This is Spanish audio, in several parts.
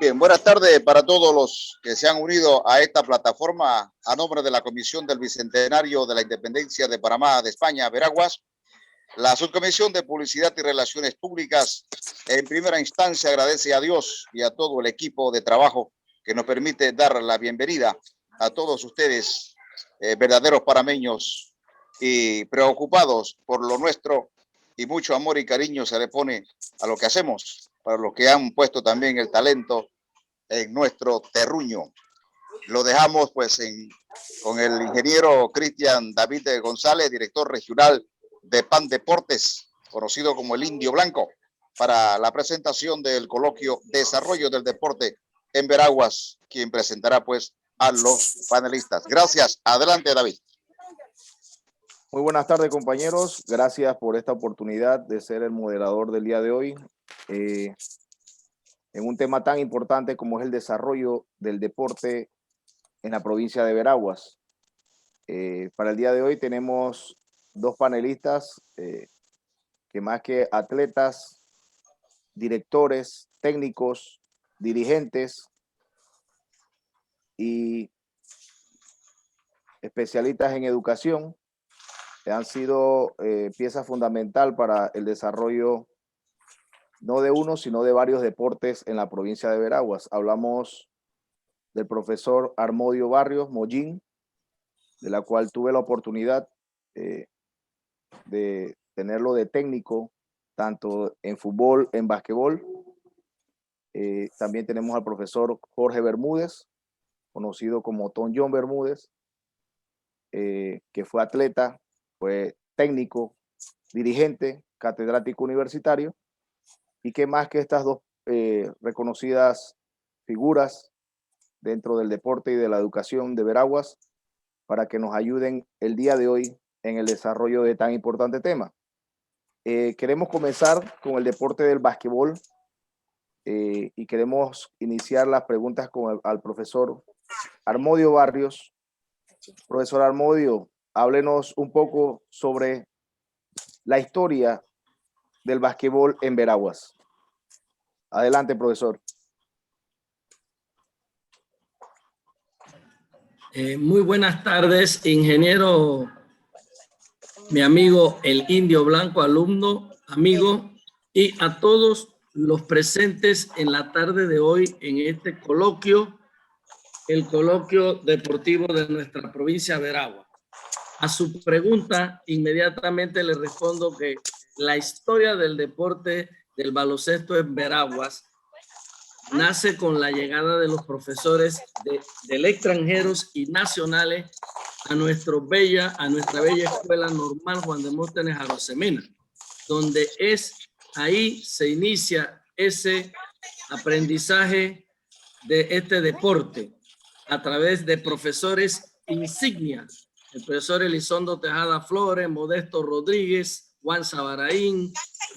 Bien, buenas tardes para todos los que se han unido a esta plataforma a nombre de la Comisión del Bicentenario de la Independencia de Panamá de España, Veraguas. La Subcomisión de Publicidad y Relaciones Públicas, en primera instancia, agradece a Dios y a todo el equipo de trabajo que nos permite dar la bienvenida a todos ustedes, verdaderos panameños y preocupados por lo nuestro, y mucho amor y cariño se le pone a lo que hacemos, para los que han puesto también el talento en nuestro terruño. Lo dejamos pues con el ingeniero Cristian David González, director regional de PAN Deportes, conocido como el Indio Blanco, para la presentación del coloquio Desarrollo del Deporte en Veraguas, quien presentará pues a los panelistas. Gracias. Adelante, David. Muy buenas tardes, compañeros. Gracias por esta oportunidad de ser el moderador del día de hoy. En un tema tan importante como es el desarrollo del deporte en la provincia de Veraguas. Para el día de hoy tenemos dos panelistas que más que atletas, directores, técnicos, dirigentes y especialistas en educación, han sido pieza fundamental para el desarrollo no de uno, sino de varios deportes en la provincia de Veraguas. Hablamos del profesor Armodio Barrios Mollín, de la cual tuve la oportunidad de tenerlo de técnico, tanto en fútbol, en basquetbol. También tenemos al profesor Jorge Bermúdez, conocido como Tom John Bermúdez, que fue atleta, fue técnico, dirigente, catedrático universitario, y que más que estas dos reconocidas figuras dentro del deporte y de la educación de Veraguas, para que nos ayuden el día de hoy en el desarrollo de tan importante tema. Queremos comenzar con el deporte del basquetbol y queremos iniciar las preguntas con al profesor Armodio Barrios. Profesor Armodio, háblenos un poco sobre la historia del basquetbol en Veraguas. Adelante, profesor. Muy buenas tardes, ingeniero, mi amigo el Indio Blanco, alumno, amigo, y a todos los presentes en la tarde de hoy en este coloquio, el coloquio deportivo de nuestra provincia de Veraguas. A su pregunta, inmediatamente le respondo que la historia del deporte del baloncesto en Veraguas nace con la llegada de los profesores del extranjeros y nacionales a nuestra bella escuela normal Juan Demóstenes Arosemena, donde ahí se inicia ese aprendizaje de este deporte a través de profesores insignias, el profesor Elizondo Tejada Flores, Modesto Rodríguez, Juan Sabaraín,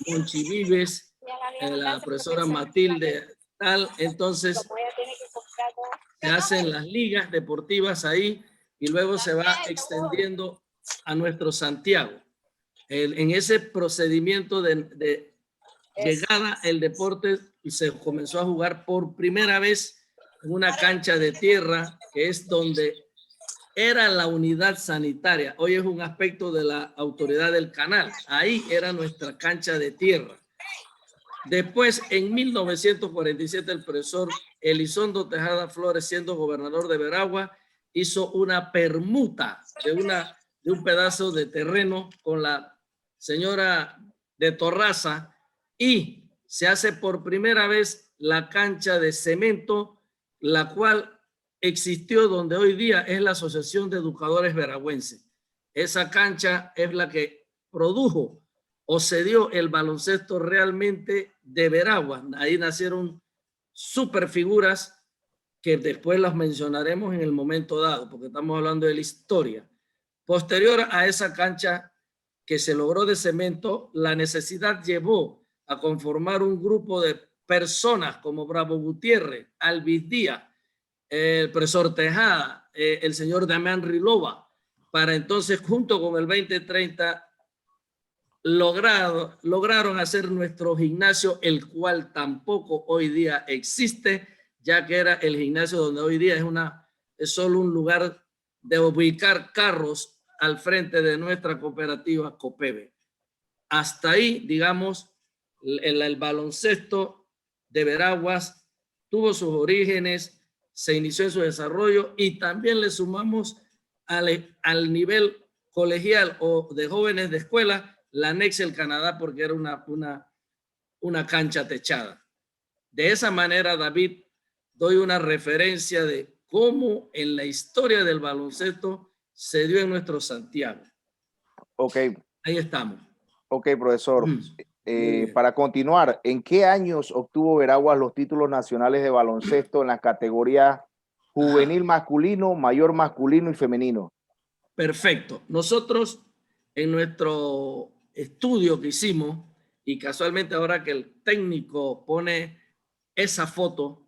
Monchi Vives, la profesora Matilde Tal. Entonces se hacen las ligas deportivas ahí y luego se va extendiendo a nuestro Santiago. En ese procedimiento de llegada, el deporte se comenzó a jugar por primera vez en una cancha de tierra, que es donde era la unidad sanitaria. Hoy es un aspecto de la autoridad del canal. Ahí era nuestra cancha de tierra. Después, en 1947, el profesor Elizondo Tejada Flores, siendo gobernador de Veraguas, hizo una permuta de un pedazo de terreno con la señora de Torraza y se hace por primera vez la cancha de cemento, la cual existió donde hoy día es la Asociación de Educadores Veragüenses. Esa cancha es la que produjo o se dio el baloncesto realmente de Veraguas. Ahí nacieron super figuras que después las mencionaremos en el momento dado, porque estamos hablando de la historia. Posterior a esa cancha que se logró de cemento, la necesidad llevó a conformar un grupo de personas como Bravo Gutiérrez, Alvis Díaz, el profesor Tejada, el señor Damián Rilova, para entonces junto con el 2030 lograron hacer nuestro gimnasio, el cual tampoco hoy día existe, ya que era el gimnasio donde hoy día es solo un lugar de ubicar carros al frente de nuestra cooperativa Copeve. Hasta ahí, digamos, el baloncesto de Veraguas tuvo sus orígenes, se inició en su desarrollo y también le sumamos al nivel colegial o de jóvenes de escuela, la Nexel Canadá, porque era una cancha techada. De esa manera, David, doy una referencia de cómo en la historia del baloncesto se dio en nuestro Santiago. Ok. Ahí estamos. Ok, profesor. Para continuar, ¿en qué años obtuvo Veraguas los títulos nacionales de baloncesto en las categorías juvenil masculino, mayor masculino y femenino? Perfecto. Nosotros en nuestro estudio que hicimos, y casualmente ahora que el técnico pone esa foto,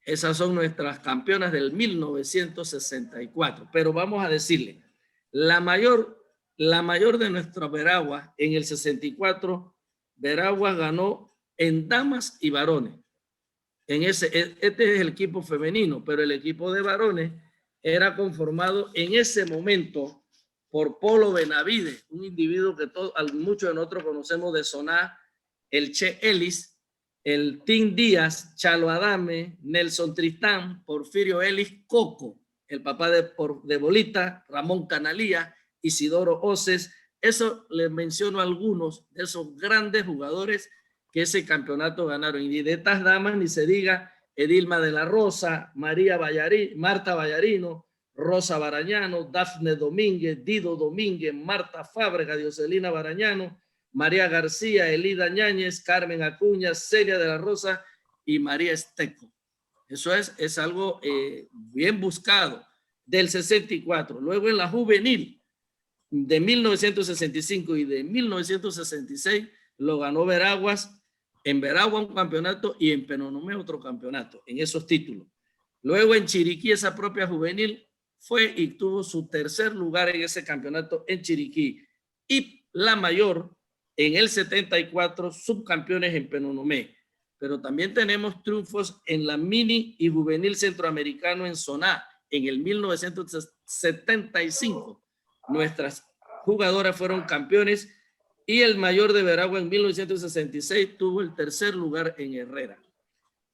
esas son nuestras campeonas del 1964. Pero vamos a decirle, la mayor de nuestras Veraguas en el 64, Veraguas ganó en damas y varones. Este es el equipo femenino, pero el equipo de varones era conformado en ese momento por Polo Benavides, un individuo que muchos de nosotros conocemos de Soná, el Che Ellis, el Tim Díaz, Chalo Adame, Nelson Tristán, Porfirio Ellis Coco, el papá de Bolita, Ramón Canalía, Isidoro Oces. Eso les menciono algunos de esos grandes jugadores que ese campeonato ganaron. Y de estas damas ni se diga Edilma de la Rosa, Marta Vallarino, Rosa Barañano, Dafne Domínguez, Dido Domínguez, Marta Fábrega, Dioselina Barañano, María García, Elida Ñáñez, Carmen Acuña, Celia de la Rosa y María Esteco. Eso es algo bien buscado del 64. Luego en la juvenil de 1965 y de 1966 lo ganó Veraguas. En Veragua un campeonato y en Penonomé otro campeonato, en esos títulos. Luego en Chiriquí esa propia juvenil fue y tuvo su tercer lugar en ese campeonato en Chiriquí. Y la mayor en el 74, subcampeones en Penonomé. Pero también tenemos triunfos en la mini y juvenil centroamericano en Soná en el 1975. Nuestras jugadoras fueron campeones y el mayor de Veragua en 1966 tuvo el tercer lugar en Herrera.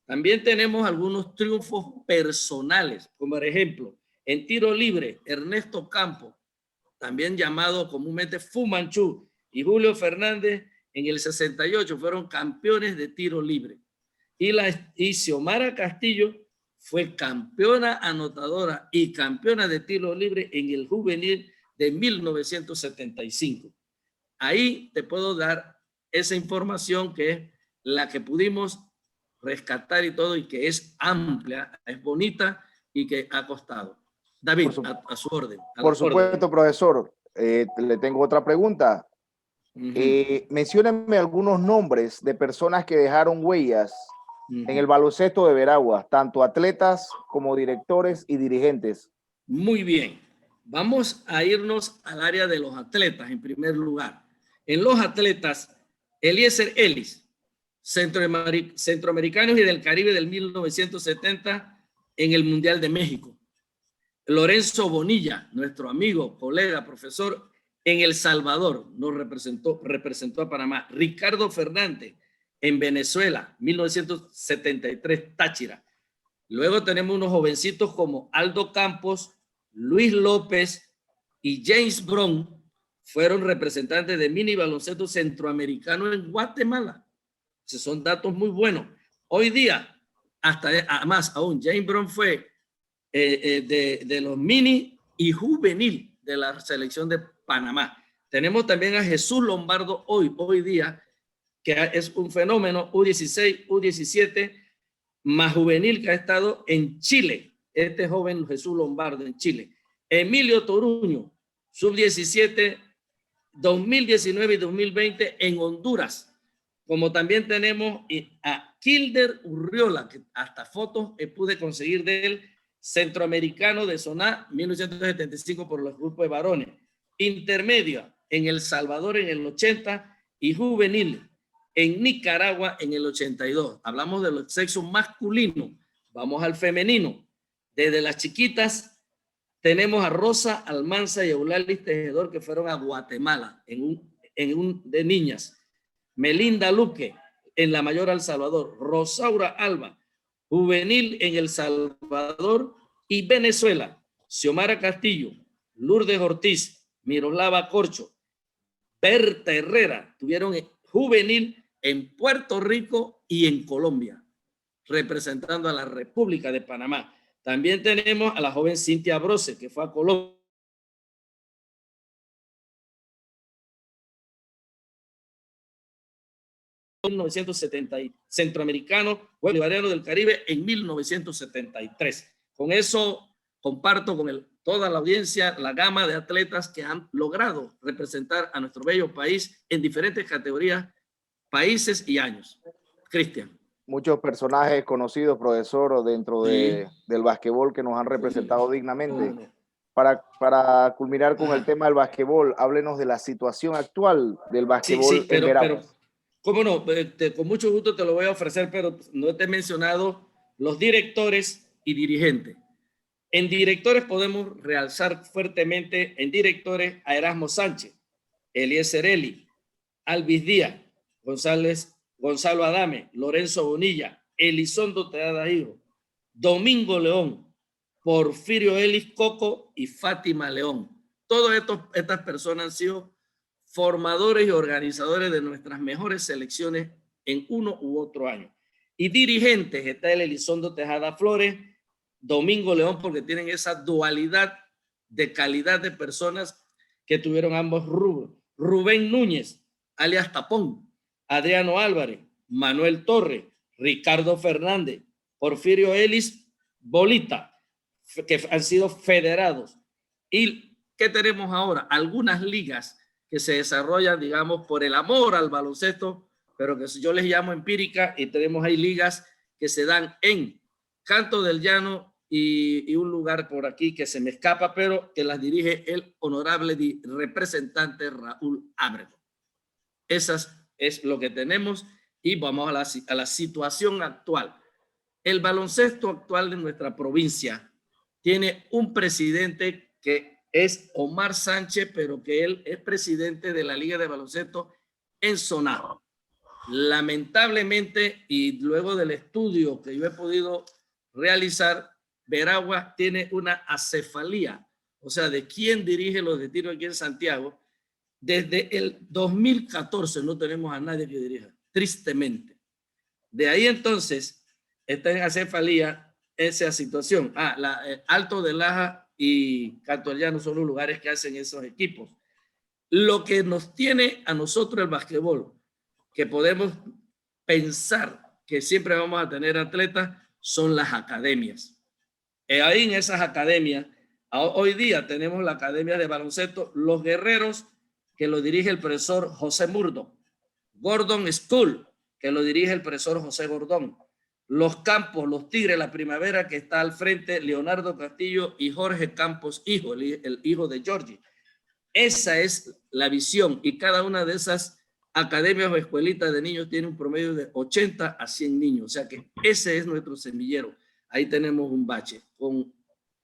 También tenemos algunos triunfos personales, como por ejemplo, en tiro libre, Ernesto Campo, también llamado comúnmente Fu Manchu, y Julio Fernández en el 68 fueron campeones de tiro libre. Y Xiomara Castillo fue campeona anotadora y campeona de tiro libre en el juvenil de 1975. Ahí te puedo dar esa información que es la que pudimos rescatar y todo, y que es amplia, es bonita y que ha costado. David, a su orden. Por supuesto, profesor. Le tengo otra pregunta. Menciónenme algunos nombres de personas que dejaron huellas en el baloncesto de Veraguas, tanto atletas como directores y dirigentes. Muy bien. Vamos a irnos al área de los atletas en primer lugar. En los atletas, Eliezer Ellis, centroamericanos y del Caribe del 1970 en el Mundial de México. Lorenzo Bonilla, nuestro amigo, colega, profesor en El Salvador, nos representó a Panamá. Ricardo Fernández en Venezuela, 1973, Táchira. Luego tenemos unos jovencitos como Aldo Campos, Luis López y James Brown, fueron representantes de mini baloncesto centroamericano en Guatemala. Esos son datos muy buenos. Hoy día, más aún, James Brown fue de los mini y juvenil de la selección de Panamá. Tenemos también a Jesús Lombardo hoy día, que es un fenómeno U16, U17, más juvenil, que ha estado en Chile. Este joven Jesús Lombardo en Chile. Emilio Toruño, sub-17, 2019 y 2020 en Honduras. Como también tenemos a Kilder Urriola, que hasta fotos pude conseguir de él, centroamericano de Soná, 1975 por los grupos de varones. Intermedia en El Salvador en el 80 y juvenil en Nicaragua en el 82. Hablamos del sexo masculino. Vamos al femenino. Desde las chiquitas tenemos a Rosa Almanza y Eulalis Tejedor, que fueron a Guatemala de niñas. Melinda Luque en la mayor El Salvador. Rosaura Alba, juvenil en El Salvador y Venezuela. Xiomara Castillo, Lourdes Ortiz, Miroslava Corcho, Berta Herrera tuvieron juvenil en Puerto Rico y en Colombia, representando a la República de Panamá. También tenemos a la joven Cintia Brose, que fue a Colombia. En 1970, centroamericano, bolivariano del Caribe en 1973. Con eso comparto con toda la audiencia la gama de atletas que han logrado representar a nuestro bello país en diferentes categorías, países y años. Cristian. Muchos personajes conocidos, profesor, dentro del basquetbol que nos han representado dignamente. Para culminar con el tema del basquetbol, háblenos de la situación actual del basquetbol en Veraguas. Cómo no, con mucho gusto te lo voy a ofrecer, pero no te he mencionado los directores y dirigentes. En directores podemos realzar fuertemente en directores a Erasmo Sánchez, Eliezer Eli, Alvis Díaz, Gonzalo Adame, Lorenzo Bonilla, Elizondo Tejada Hijo, Domingo León, Porfirio Elis Coco y Fátima León. Todas estas personas han sido formadores y organizadores de nuestras mejores selecciones en uno u otro año. Y dirigentes, está el Elizondo Tejada Flores, Domingo León, porque tienen esa dualidad de calidad de personas que tuvieron ambos rubros. Rubén Núñez, alias Tapón, Adriano Álvarez, Manuel Torres, Ricardo Fernández, Porfirio Elis Bolita, que han sido federados. ¿Y qué tenemos ahora? Algunas ligas que se desarrollan, digamos, por el amor al baloncesto, pero que yo les llamo empírica, y tenemos ahí ligas que se dan en Canto del Llano y un lugar por aquí que se me escapa, pero que las dirige el honorable representante Raúl Ábrego. Esas es lo que tenemos y vamos a la situación actual. El baloncesto actual de nuestra provincia tiene un presidente que es Omar Sánchez, pero que él es presidente de la Liga de Baloncesto en Sonado. Lamentablemente, y luego del estudio que yo he podido realizar, Veraguas tiene una acefalía, o sea, de quién dirige los de tiro aquí en Santiago. Desde el 2014 no tenemos a nadie que dirija, tristemente. De ahí entonces está en acefalía esa situación. Alto de Laja y Canto del Llano son los lugares que hacen esos equipos. Lo que nos tiene a nosotros el basquetbol, que podemos pensar que siempre vamos a tener atletas, son las academias. Ahí en esas academias, hoy día tenemos la Academia de Baloncesto Los Guerreros, que lo dirige el profesor José Murdo. Gordon School, que lo dirige el profesor José Gordón. Los Campos, los Tigres, la Primavera, que está al frente Leonardo Castillo y Jorge Campos, hijo, el hijo de Georgie. Esa es la visión, y cada una de esas academias o escuelitas de niños tiene un promedio de 80 a 100 niños. O sea que ese es nuestro semillero. Ahí tenemos un bache.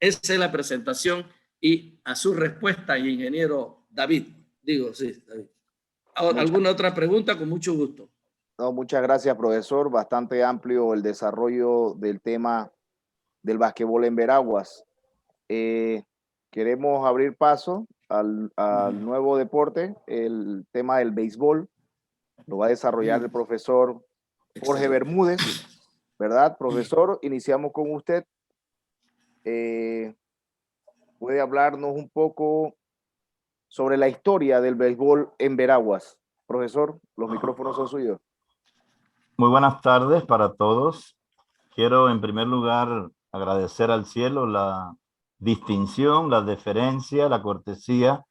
Esa es la presentación y a su respuesta, ingeniero David. Sí, David. ¿Alguna otra pregunta? Con mucho gusto. No, muchas gracias, profesor. Bastante amplio el desarrollo del tema del basquetbol en Veraguas. Queremos abrir paso al nuevo deporte, el tema del béisbol. Lo va a desarrollar el profesor Jorge Bermúdez, ¿verdad, profesor? Iniciamos con usted. ¿Puede hablarnos un poco sobre la historia del béisbol en Veraguas? Profesor, los micrófonos son suyos. Muy buenas tardes para todos. Quiero en primer lugar agradecer al cielo la distinción, la deferencia, la cortesía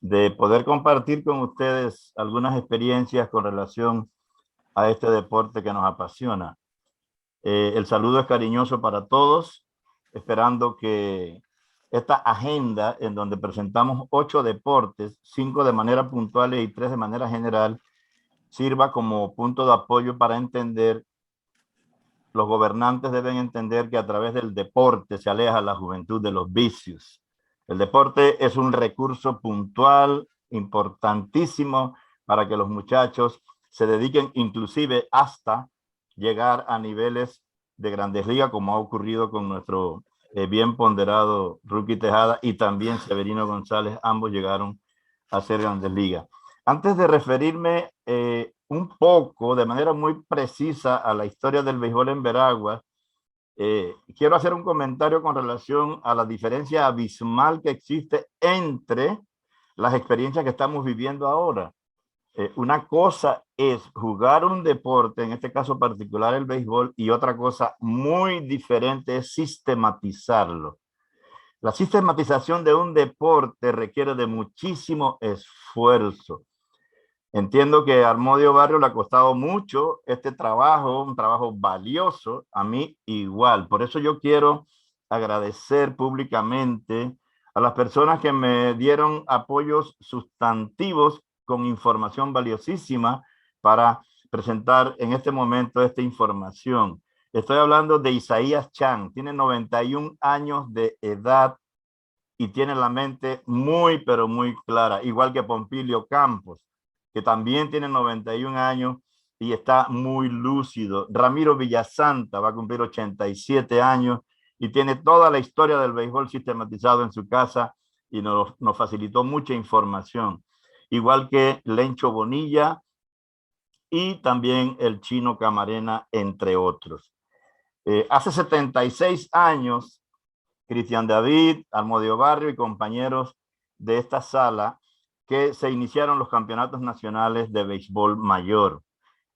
de poder compartir con ustedes algunas experiencias con relación a este deporte que nos apasiona. El saludo es cariñoso para todos, esperando que esta agenda en donde presentamos 8 deportes, 5 de manera puntual y 3 de manera general, sirva como punto de apoyo para entender los gobernantes deben entender que a través del deporte se aleja la juventud de los vicios. El deporte es un recurso puntual, importantísimo, para que los muchachos se dediquen inclusive hasta llegar a niveles de Grandes Ligas, como ha ocurrido con nuestro bien ponderado Rookie Tejada y también Severino González. Ambos llegaron a ser Grandes Ligas. Antes de referirme un poco, de manera muy precisa, a la historia del béisbol en Veraguas, quiero hacer un comentario con relación a la diferencia abismal que existe entre las experiencias que estamos viviendo ahora. Una cosa es jugar un deporte, en este caso particular el béisbol, y otra cosa muy diferente es sistematizarlo. La sistematización de un deporte requiere de muchísimo esfuerzo. Entiendo que a Armodio Barrio le ha costado mucho este trabajo, un trabajo valioso, a mí igual. Por eso yo quiero agradecer públicamente a las personas que me dieron apoyos sustantivos con información valiosísima para presentar en este momento esta información. Estoy hablando de Isaías Chang, tiene 91 años de edad y tiene la mente muy, pero muy clara, igual que Pompilio Campos, que también tiene 91 años y está muy lúcido. Ramiro Villasanta va a cumplir 87 años y tiene toda la historia del béisbol sistematizado en su casa y nos facilitó mucha información. Igual que Lencho Bonilla y también el Chino Camarena, entre otros. Hace 76 años, Cristian David, Armodio Barrio y compañeros de esta sala, que se iniciaron los campeonatos nacionales de béisbol mayor.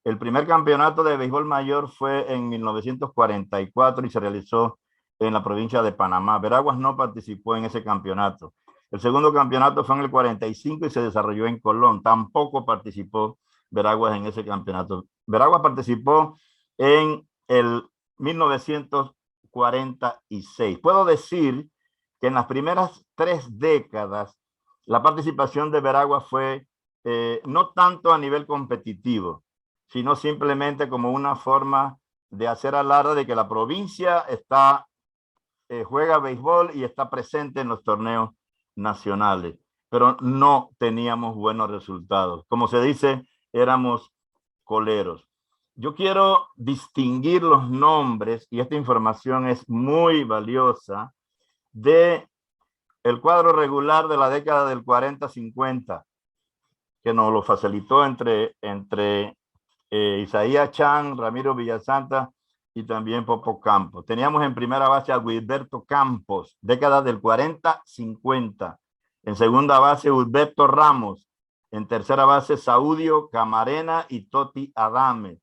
El primer campeonato de béisbol mayor fue en 1944 y se realizó en la provincia de Panamá. Veraguas no participó en ese campeonato. El segundo campeonato fue en el 45 y se desarrolló en Colón. Tampoco participó Veraguas en ese campeonato. Veraguas participó en el 1946. Puedo decir que en las primeras 3 décadas la participación de Veraguas fue no tanto a nivel competitivo, sino simplemente como una forma de hacer alarde de que la provincia juega béisbol y está presente en los torneos nacionales, pero no teníamos buenos resultados. Como se dice, éramos coleros. Yo quiero distinguir los nombres, y esta información es muy valiosa, de el cuadro regular de la década del 40-50, que nos lo facilitó entre Isaías Chang, Ramiro Villasanta y también Popo Campos. Teníamos en primera base a Wilberto Campos, década del 40-50. En segunda base, Wilberto Ramos. En tercera base, Saudio Camarena y Toti Adame.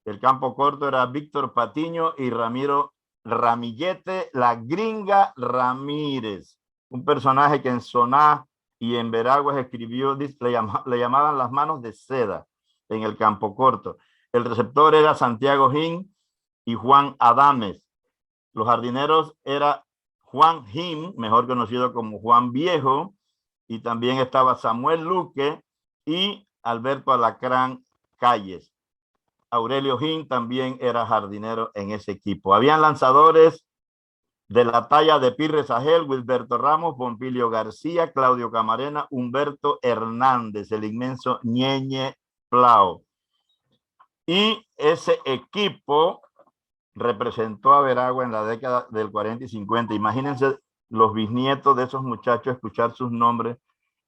El campo corto era Víctor Patiño y Ramiro Ramillete, la gringa Ramírez. Un personaje que en Soná y en Veraguas escribió, le llamaban las manos de seda en el campo corto. El receptor era Santiago Jim y Juan Adames. Los jardineros era Juan Jim, mejor conocido como Juan Viejo, y también estaba Samuel Luque y Alberto Alacrán Calles. Aurelio Jim también era jardinero en ese equipo. Habían lanzadores de la talla de Pirres Agel, Wilberto Ramos, Pompilio García, Claudio Camarena, Humberto Hernández, el inmenso Ñeñe Plao. Y ese equipo representó a Veragua en la década del 40 y 50. Imagínense los bisnietos de esos muchachos escuchar sus nombres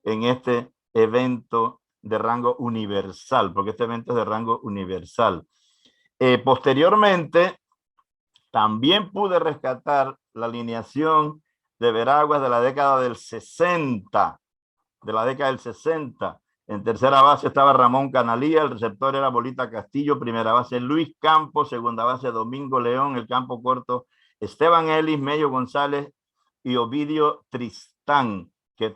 en este evento de rango universal, porque este evento es de rango universal. Posteriormente, también pude rescatar la alineación de Veraguas de la década del 60, En tercera base estaba Ramón Canalía, el receptor era Bolita Castillo, primera base Luis Campos, segunda base Domingo León, el campo corto Esteban Ellis, Mello González y Ovidio Tristán, que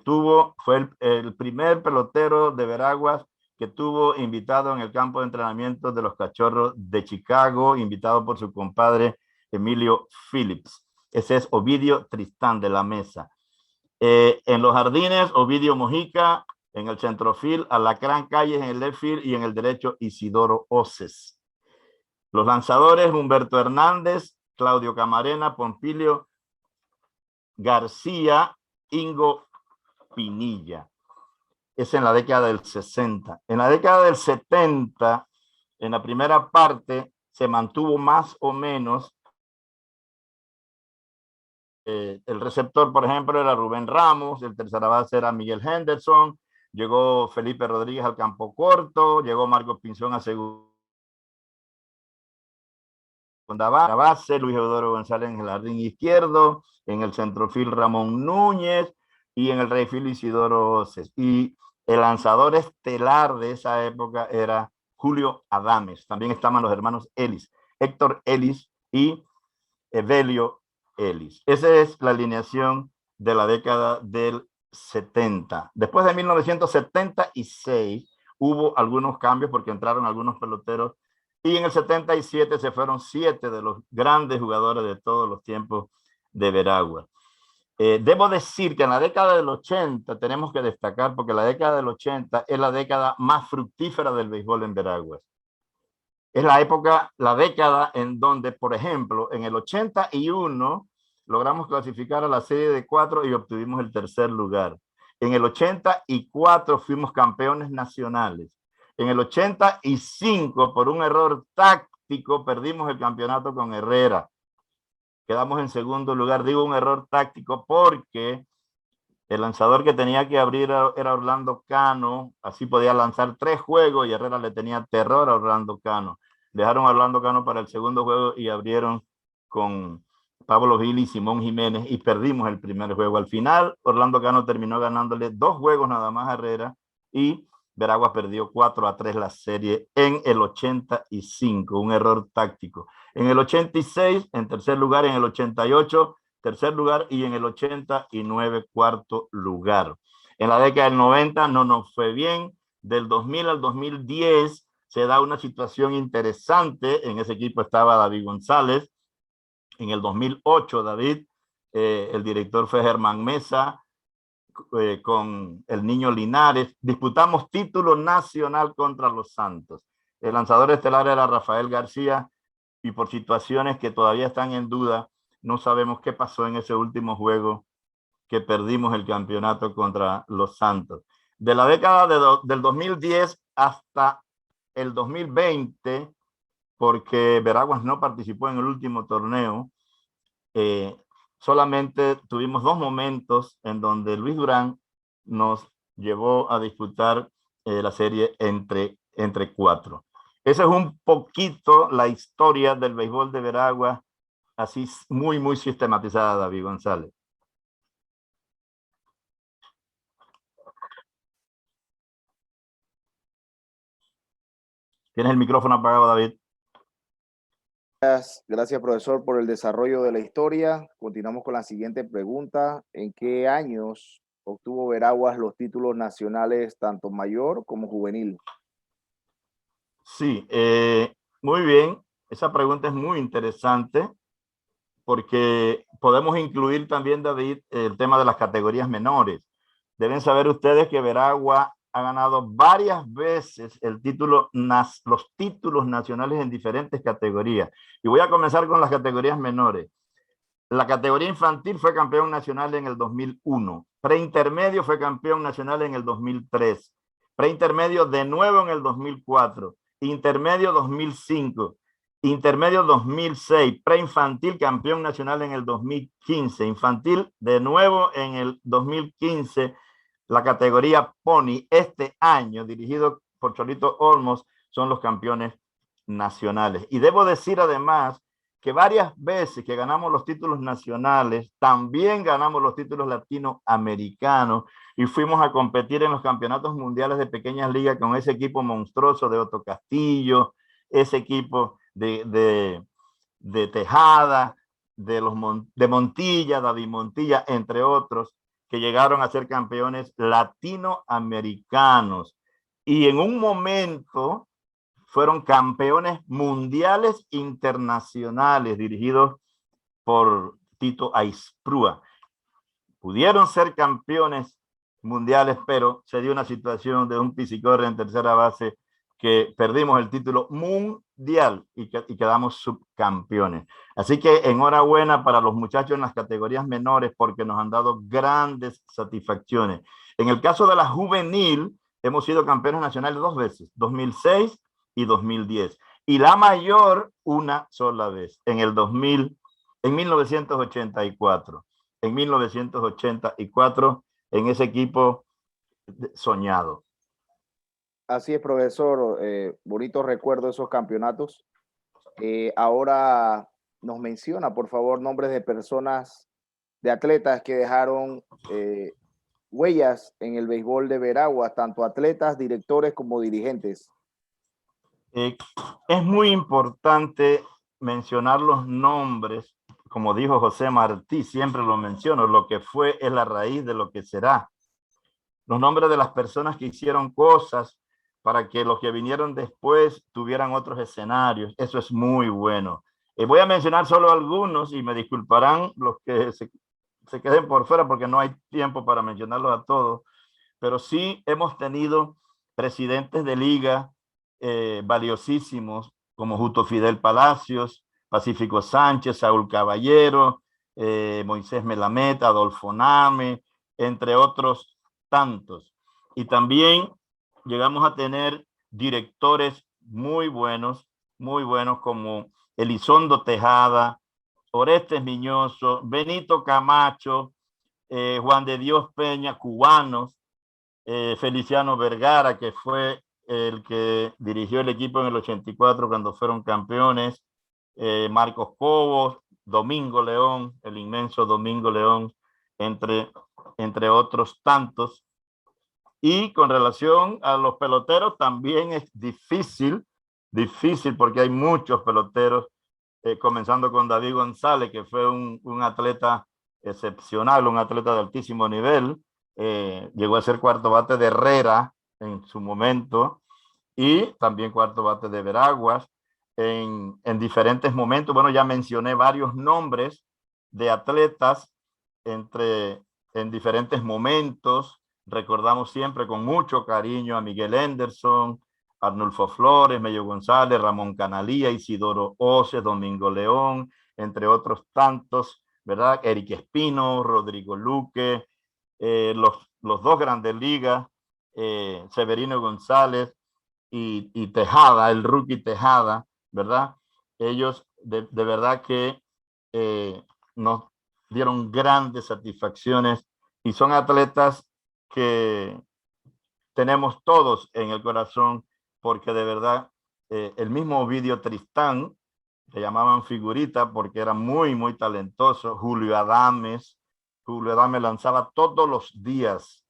fue el primer pelotero de Veraguas que tuvo invitado en el campo de entrenamiento de los Cachorros de Chicago, invitado por su compadre Emilio Phillips. Ese es Ovidio Tristán de la Mesa. En los jardines, Ovidio Mojica. En el centrofield, Alacrán Calles en el left field y en el derecho, Isidoro Oces. Los lanzadores, Humberto Hernández, Claudio Camarena, Pompilio García, Ingo Pinilla. Es en la década del 60. En la década del 70, en la primera parte, se mantuvo más o menos. El receptor, por ejemplo, era Rubén Ramos, el tercera base era Miguel Henderson, llegó Felipe Rodríguez al campo corto, llegó Marcos Pinzón a segunda base, Luis Eudoro González en el jardín izquierdo, en el centrofield Ramón Núñez y en el rayfield Isidoro Oces. Y el lanzador estelar de esa época era Julio Adames. También estaban los hermanos Ellis, Héctor Ellis y Evelio Ellis. Esa es la alineación de la década del 70. Después de 1976 hubo algunos cambios porque entraron algunos peloteros y en el 77 se fueron 7 de los grandes jugadores de todos los tiempos de Veraguas. Debo decir que en la década del 80 tenemos que destacar porque la década del 80 es la década más fructífera del béisbol en Veraguas. Es la época, la década en donde, por ejemplo, en el 81 logramos clasificar a la serie de 4 y obtuvimos el tercer lugar. En el 84 fuimos campeones nacionales. En el 85, por un error táctico, perdimos el campeonato con Herrera. Quedamos en segundo lugar. Digo un error táctico porque el lanzador que tenía que abrir era Orlando Cano. Así podía lanzar 3 juegos y Herrera le tenía terror a Orlando Cano. Dejaron a Orlando Cano para el segundo juego y abrieron con Pablo Gil y Simón Jiménez y perdimos el primer juego. Al final, Orlando Cano terminó ganándole 2 juegos nada más a Herrera y Veraguas perdió 4-3 la serie en el 85, un error táctico. En el 86, en tercer lugar, en el 88, tercer lugar y en el 89, cuarto lugar. En la década del 90 no nos fue bien. Del 2000 al 2010 se da una situación interesante. En ese equipo estaba David González. En el 2008, David, el director fue Germán Mesa, con el Niño Linares. Disputamos título nacional contra los Santos. El lanzador estelar era Rafael García y por situaciones que todavía están en duda, no sabemos qué pasó en ese último juego que perdimos el campeonato contra los Santos. De la década del 2010 hasta el 2020, porque Veraguas no participó en el último torneo, solamente tuvimos 2 momentos en donde Luis Durán nos llevó a disputar la serie entre 4. Esa es un poquito la historia del béisbol de Veraguas, así muy, muy sistematizada, David González. Tienes el micrófono apagado, David. Gracias, profesor, por el desarrollo de la historia. Continuamos con la siguiente pregunta. ¿En qué años obtuvo Veraguas los títulos nacionales, tanto mayor como juvenil? Sí, muy bien. Esa pregunta es muy interesante porque podemos incluir también, David, el tema de las categorías menores. Deben saber ustedes que Veraguas ha ganado varias veces los títulos nacionales en diferentes categorías. Y voy a comenzar con las categorías menores. La categoría infantil fue campeón nacional en el 2001. Preintermedio fue campeón nacional en el 2003. Preintermedio de nuevo en el 2004. Intermedio 2005. Intermedio 2006. Preinfantil campeón nacional en el 2015. Infantil de nuevo en el 2015. La categoría Pony este año, dirigido por Cholito Olmos, son los campeones nacionales. Y debo decir además que varias veces que ganamos los títulos nacionales, también ganamos los títulos latinoamericanos y fuimos a competir en los campeonatos mundiales de pequeñas ligas con ese equipo monstruoso de Otto Castillo, ese equipo de Tejada, de Montilla, David Montilla, entre otros, que llegaron a ser campeones latinoamericanos. Y en un momento fueron campeones mundiales internacionales dirigidos por Tito Aizprúa. Pudieron ser campeones mundiales, pero se dio una situación de un pisicorre en tercera base que perdimos el título mundial y quedamos subcampeones. Así que enhorabuena para los muchachos en las categorías menores porque nos han dado grandes satisfacciones. En el caso de la juvenil, hemos sido campeones nacionales 2 veces, 2006 y 2010. Y la mayor una sola vez, en 1984. En 1984, en ese equipo soñado. Así es, profesor. Bonito recuerdo esos campeonatos. Ahora nos menciona, por favor, nombres de personas, de atletas que dejaron huellas en el béisbol de Veraguas, tanto atletas, directores como dirigentes. Es muy importante mencionar los nombres, como dijo José Martí, siempre lo menciono, lo que fue es la raíz de lo que será. Los nombres de las personas que hicieron cosas para que los que vinieron después tuvieran otros escenarios, eso es muy bueno. Voy a mencionar solo algunos y me disculparán los que se queden por fuera porque no hay tiempo para mencionarlos a todos, pero sí hemos tenido presidentes de liga valiosísimos como Justo Fidel Palacios, Pacífico Sánchez, Saúl Caballero, Moisés Melamed, Adolfo Name, entre otros tantos. Y también llegamos a tener directores muy buenos como Elizondo Tejada, Orestes Miñoso, Benito Camacho, Juan de Dios Peña, cubanos, Feliciano Vergara, que fue el que dirigió el equipo en el 84 cuando fueron campeones, Marcos Cobos, Domingo León, el inmenso Domingo León, entre otros tantos. Y con relación a los peloteros también es difícil porque hay muchos peloteros, comenzando con David González, que fue un atleta excepcional, un atleta de altísimo nivel. Llegó a ser cuarto bate de Herrera en su momento y también cuarto bate de Veraguas en diferentes momentos. Bueno, ya mencioné varios nombres de atletas en diferentes momentos. Recordamos siempre con mucho cariño a Miguel Henderson, Arnulfo Flores, Mello González, Ramón Canalía, Isidoro Ose, Domingo León, entre otros tantos, ¿verdad? Eric Espino, Rodrigo Luque, los 2 grandes ligas, Severino González y Tejada, el rookie Tejada, ¿verdad? Ellos de verdad que nos dieron grandes satisfacciones y son atletas que tenemos todos en el corazón porque de verdad el mismo Ovidio Tristán, le llamaban figurita porque era muy talentoso. Julio Adames lanzaba todos los días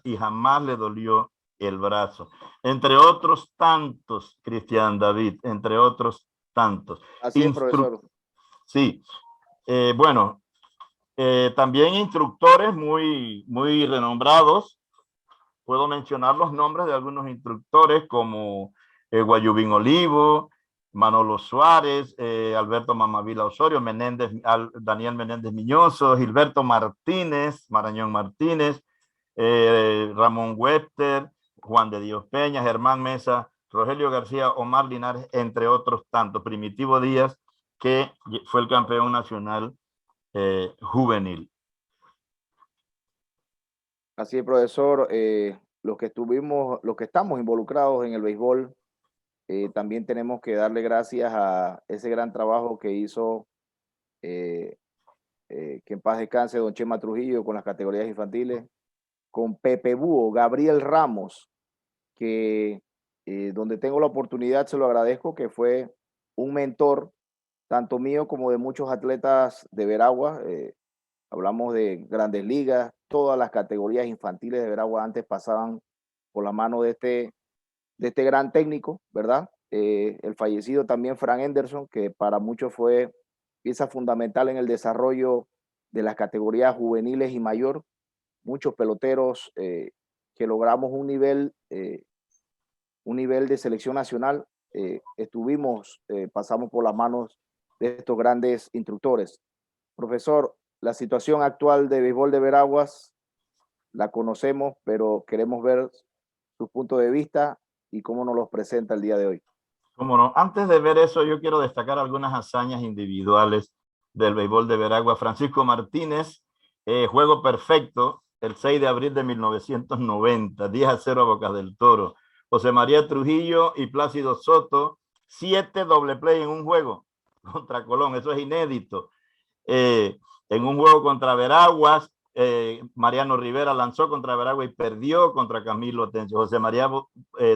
y jamás le dolió el brazo. Entre otros tantos, Cristian David, entre otros tantos. Así es, profesor. Sí, bueno, también instructores muy renombrados. Puedo mencionar los nombres de algunos instructores como Guayubín Olivo, Manolo Suárez, Alberto Mamavila Osorio, Daniel Menéndez Miñoso, Gilberto Martínez, Marañón Martínez, Ramón Webster, Juan de Dios Peña, Germán Mesa, Rogelio García, Omar Linares, entre otros tantos. Primitivo Díaz, que fue el campeón nacional juvenil. Así es, profesor. Los que estamos involucrados en el béisbol, también tenemos que darle gracias a ese gran trabajo que hizo, que en paz descanse, don Chema Trujillo con las categorías infantiles, con Pepe Búho, Gabriel Ramos, que donde tengo la oportunidad se lo agradezco, que fue un mentor, tanto mío como de muchos atletas de Veraguas. Hablamos de grandes ligas, todas las categorías infantiles de Veraguas antes pasaban por la mano de este gran técnico, ¿verdad? El fallecido también Frank Henderson, que para muchos fue pieza fundamental en el desarrollo de las categorías juveniles y mayor. Muchos peloteros que logramos un nivel de selección nacional, pasamos por las manos de estos grandes instructores. Profesor, la situación actual de béisbol de Veraguas la conocemos, pero queremos ver su punto de vista y cómo nos los presenta el día de hoy. Cómo no. Antes de ver eso, yo quiero destacar algunas hazañas individuales del béisbol de Veragua. Francisco Martínez, juego perfecto, el 6 de abril de 1990, 10-0 a Bocas del Toro. José María Trujillo y Plácido Soto, 7 doble play en un juego contra Colón, eso es inédito. En un juego contra Veraguas, Mariano Rivera lanzó contra Veragua y perdió contra Camilo Atencio. José María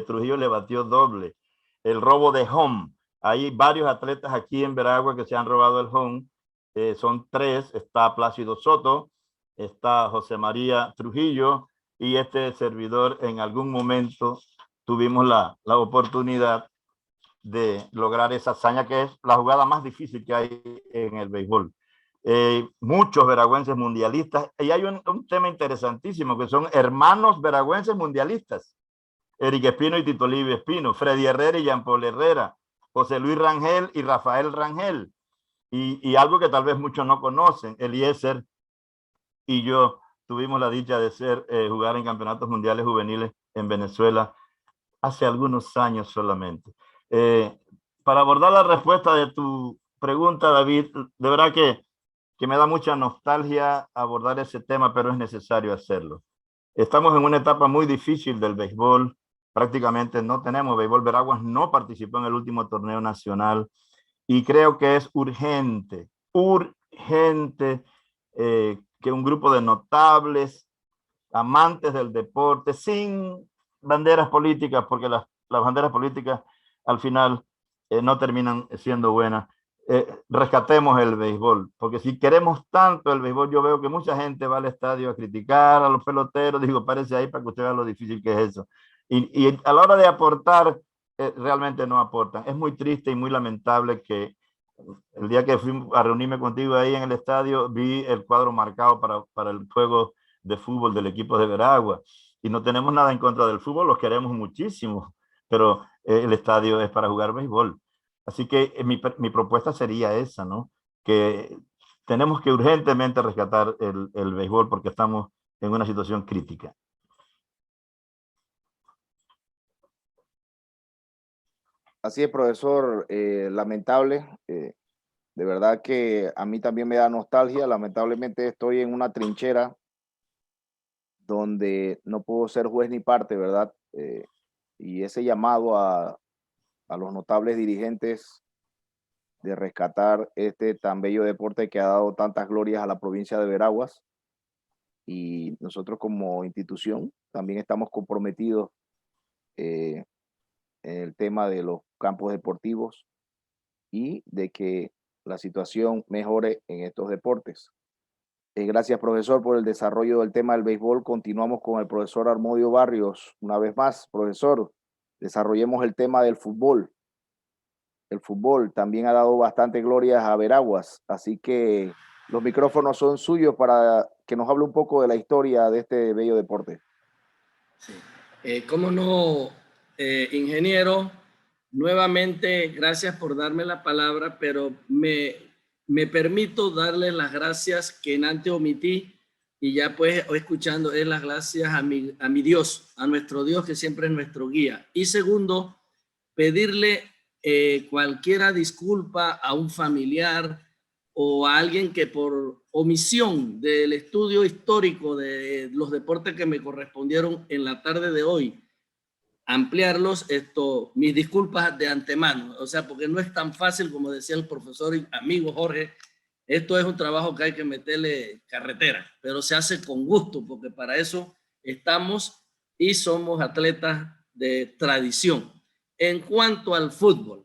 Trujillo le batió doble. El robo de home. Hay varios atletas aquí en Veragua que se han robado el home. Son 3. Está Plácido Soto, está José María Trujillo y este servidor. En algún momento tuvimos la oportunidad de lograr esa hazaña, que es la jugada más difícil que hay en el béisbol. Muchos veragüenses mundialistas, y hay un tema interesantísimo, que son hermanos veragüenses mundialistas. Eric Espino y Tito Livio Espino, Freddy Herrera y Jean Paul Herrera, José Luis Rangel y Rafael Rangel. Y algo que tal vez muchos no conocen, Eliezer y yo tuvimos la dicha de jugar en campeonatos mundiales juveniles en Venezuela hace algunos años solamente. Para abordar la respuesta de tu pregunta, David, de verdad que me da mucha nostalgia abordar ese tema, pero es necesario hacerlo. Estamos en una etapa muy difícil del béisbol. Prácticamente no tenemos béisbol. Veraguas no participó en el último torneo nacional y creo que es urgente que un grupo de notables, amantes del deporte, sin banderas políticas, porque las banderas políticas al final no terminan siendo buenas, rescatemos el béisbol, porque si queremos tanto el béisbol, yo veo que mucha gente va al estadio a criticar a los peloteros, digo, parece ahí para que usted vea lo difícil que es eso. Y a la hora de aportar, realmente no aportan. Es muy triste y muy lamentable que el día que fui a reunirme contigo ahí en el estadio, vi el cuadro marcado para el juego de fútbol del equipo de Veragua. Y no tenemos nada en contra del fútbol, los queremos muchísimo, pero el estadio es para jugar béisbol. Así que mi propuesta sería esa, ¿no? Que tenemos que urgentemente rescatar el béisbol porque estamos en una situación crítica. Así es, profesor, lamentable. De verdad que a mí también me da nostalgia. Lamentablemente estoy en una trinchera donde no puedo ser juez ni parte, ¿verdad? Y ese llamado a los notables dirigentes de rescatar este tan bello deporte que ha dado tantas glorias a la provincia de Veraguas. Y nosotros como institución también estamos comprometidos en el tema de los campos deportivos y de que la situación mejore en estos deportes. Gracias, profesor, por el desarrollo del tema del béisbol. Continuamos con el profesor Armodio Barrios. Una vez más, profesor, desarrollemos el tema del fútbol. El fútbol también ha dado bastante gloria a Veraguas, así que los micrófonos son suyos para que nos hable un poco de la historia de este bello deporte. Sí. ¿Cómo no, ingeniero? Nuevamente, gracias por darme la palabra, pero me permito darle las gracias que en antes omití y ya pues escuchando es las gracias a mi Dios, a nuestro Dios que siempre es nuestro guía. Y segundo, pedirle cualquiera disculpa a un familiar o a alguien que por omisión del estudio histórico de los deportes que me correspondieron en la tarde de hoy, ampliarlos, mis disculpas de antemano, o sea, porque no es tan fácil como decía el profesor y amigo Jorge, esto es un trabajo que hay que meterle carretera, pero se hace con gusto, porque para eso estamos y somos atletas de tradición. En cuanto al fútbol,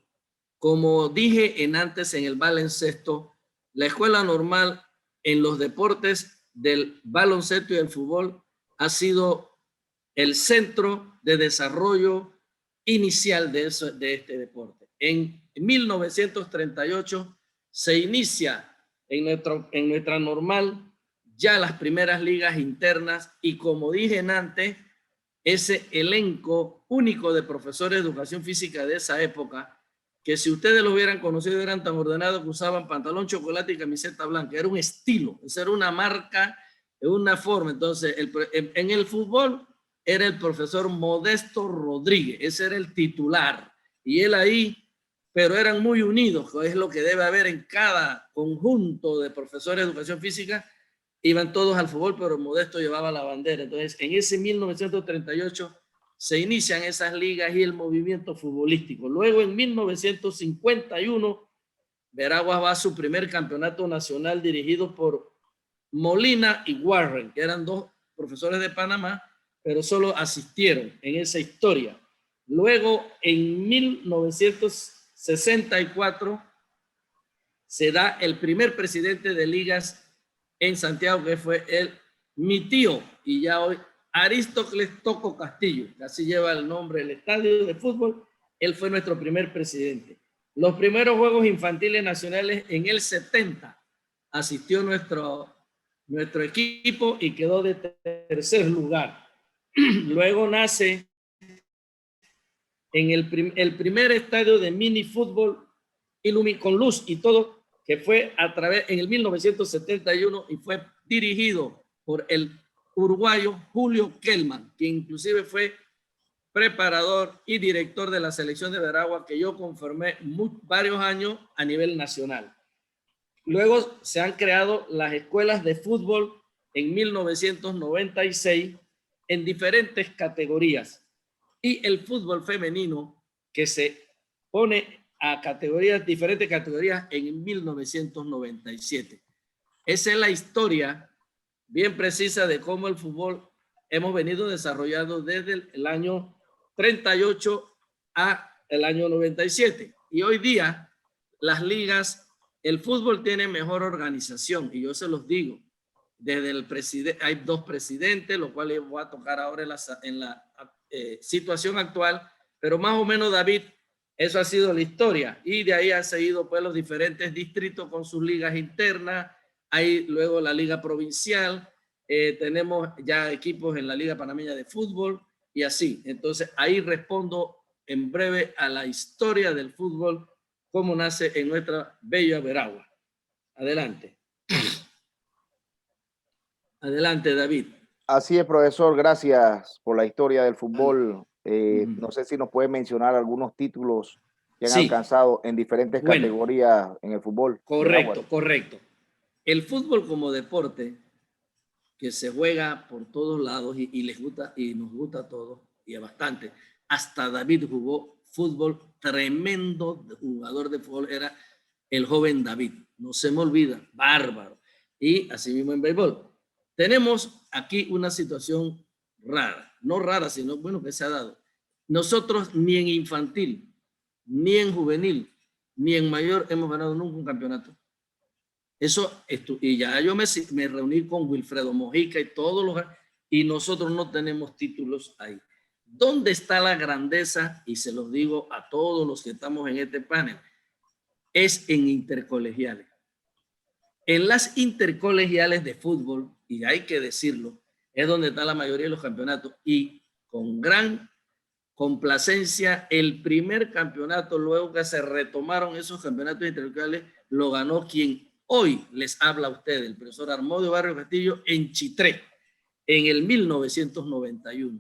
como dije antes en el baloncesto, la escuela normal en los deportes del baloncesto y del fútbol ha sido el centro de desarrollo inicial de este deporte. En 1938 se inicia en nuestra normal ya las primeras ligas internas y como dije antes, ese elenco único de profesores de educación física de esa época, que si ustedes lo hubieran conocido eran tan ordenados que usaban pantalón chocolate y camiseta blanca, era un estilo, era una marca, una forma. Entonces, en el fútbol era el profesor Modesto Rodríguez, ese era el titular. Y él ahí, pero eran muy unidos, que es lo que debe haber en cada conjunto de profesores de educación física. Iban todos al fútbol, pero Modesto llevaba la bandera. Entonces, en ese 1938 se inician esas ligas y el movimiento futbolístico. Luego, en 1951, Veraguas va a su primer campeonato nacional dirigido por Molina y Warren, que eran dos profesores de Panamá, pero solo asistieron en esa historia. Luego, en 1964, se da el primer presidente de ligas en Santiago, que fue mi tío, y ya hoy, Aristócles Toco Castillo, que así lleva el nombre del estadio de fútbol. Él fue nuestro primer presidente. Los primeros Juegos Infantiles Nacionales en el 70 asistió nuestro equipo y quedó de tercer lugar. Luego nace en el primer estadio de mini fútbol con luz y todo, que fue en el 1971 y fue dirigido por el uruguayo Julio Kelman, que inclusive fue preparador y director de la selección de Veraguas, que yo conformé varios años a nivel nacional. Luego se han creado las escuelas de fútbol en 1996 en diferentes categorías, y el fútbol femenino, que se pone a diferentes categorías en 1997. Esa es la historia bien precisa de cómo el fútbol hemos venido desarrollando desde el año 38 a el año 97. Y hoy día las ligas, el fútbol tiene mejor organización, y yo se los digo, desde el presidente, hay dos presidentes, lo cual voy a tocar ahora en la situación actual, pero más o menos, David, eso ha sido la historia, y de ahí han seguido pues los diferentes distritos con sus ligas internas. Hay luego la liga provincial, tenemos ya equipos en la Liga Panameña de Fútbol y así. Entonces ahí respondo en breve a la historia del fútbol, cómo nace en nuestra bella Veragua. Adelante. Adelante, David. Así es, profesor, gracias por la historia del fútbol. No sé si nos puede mencionar algunos títulos que han alcanzado en diferentes categorías en el fútbol. Correcto. El fútbol como deporte que se juega por todos lados y les gusta, y nos gusta a todos, y a bastante. Hasta David jugó fútbol, tremendo jugador de fútbol era el joven David. No se me olvida, bárbaro. Y así mismo en béisbol. Tenemos aquí una situación rara, no rara, sino bueno que se ha dado. Nosotros ni en infantil, ni en juvenil, ni en mayor hemos ganado nunca un campeonato. Eso, y ya yo me reuní con Wilfredo Mojica y todos los, y nosotros no tenemos títulos ahí. ¿Dónde está la grandeza? Y se los digo a todos los que estamos en este panel, es en intercolegiales. En las intercolegiales de fútbol, y hay que decirlo, es donde está la mayoría de los campeonatos, y con gran complacencia, el primer campeonato, luego que se retomaron esos campeonatos intercolegiales, lo ganó quien hoy les habla a ustedes, el profesor Armodio Barrio Castillo, en Chitré, en el 1991.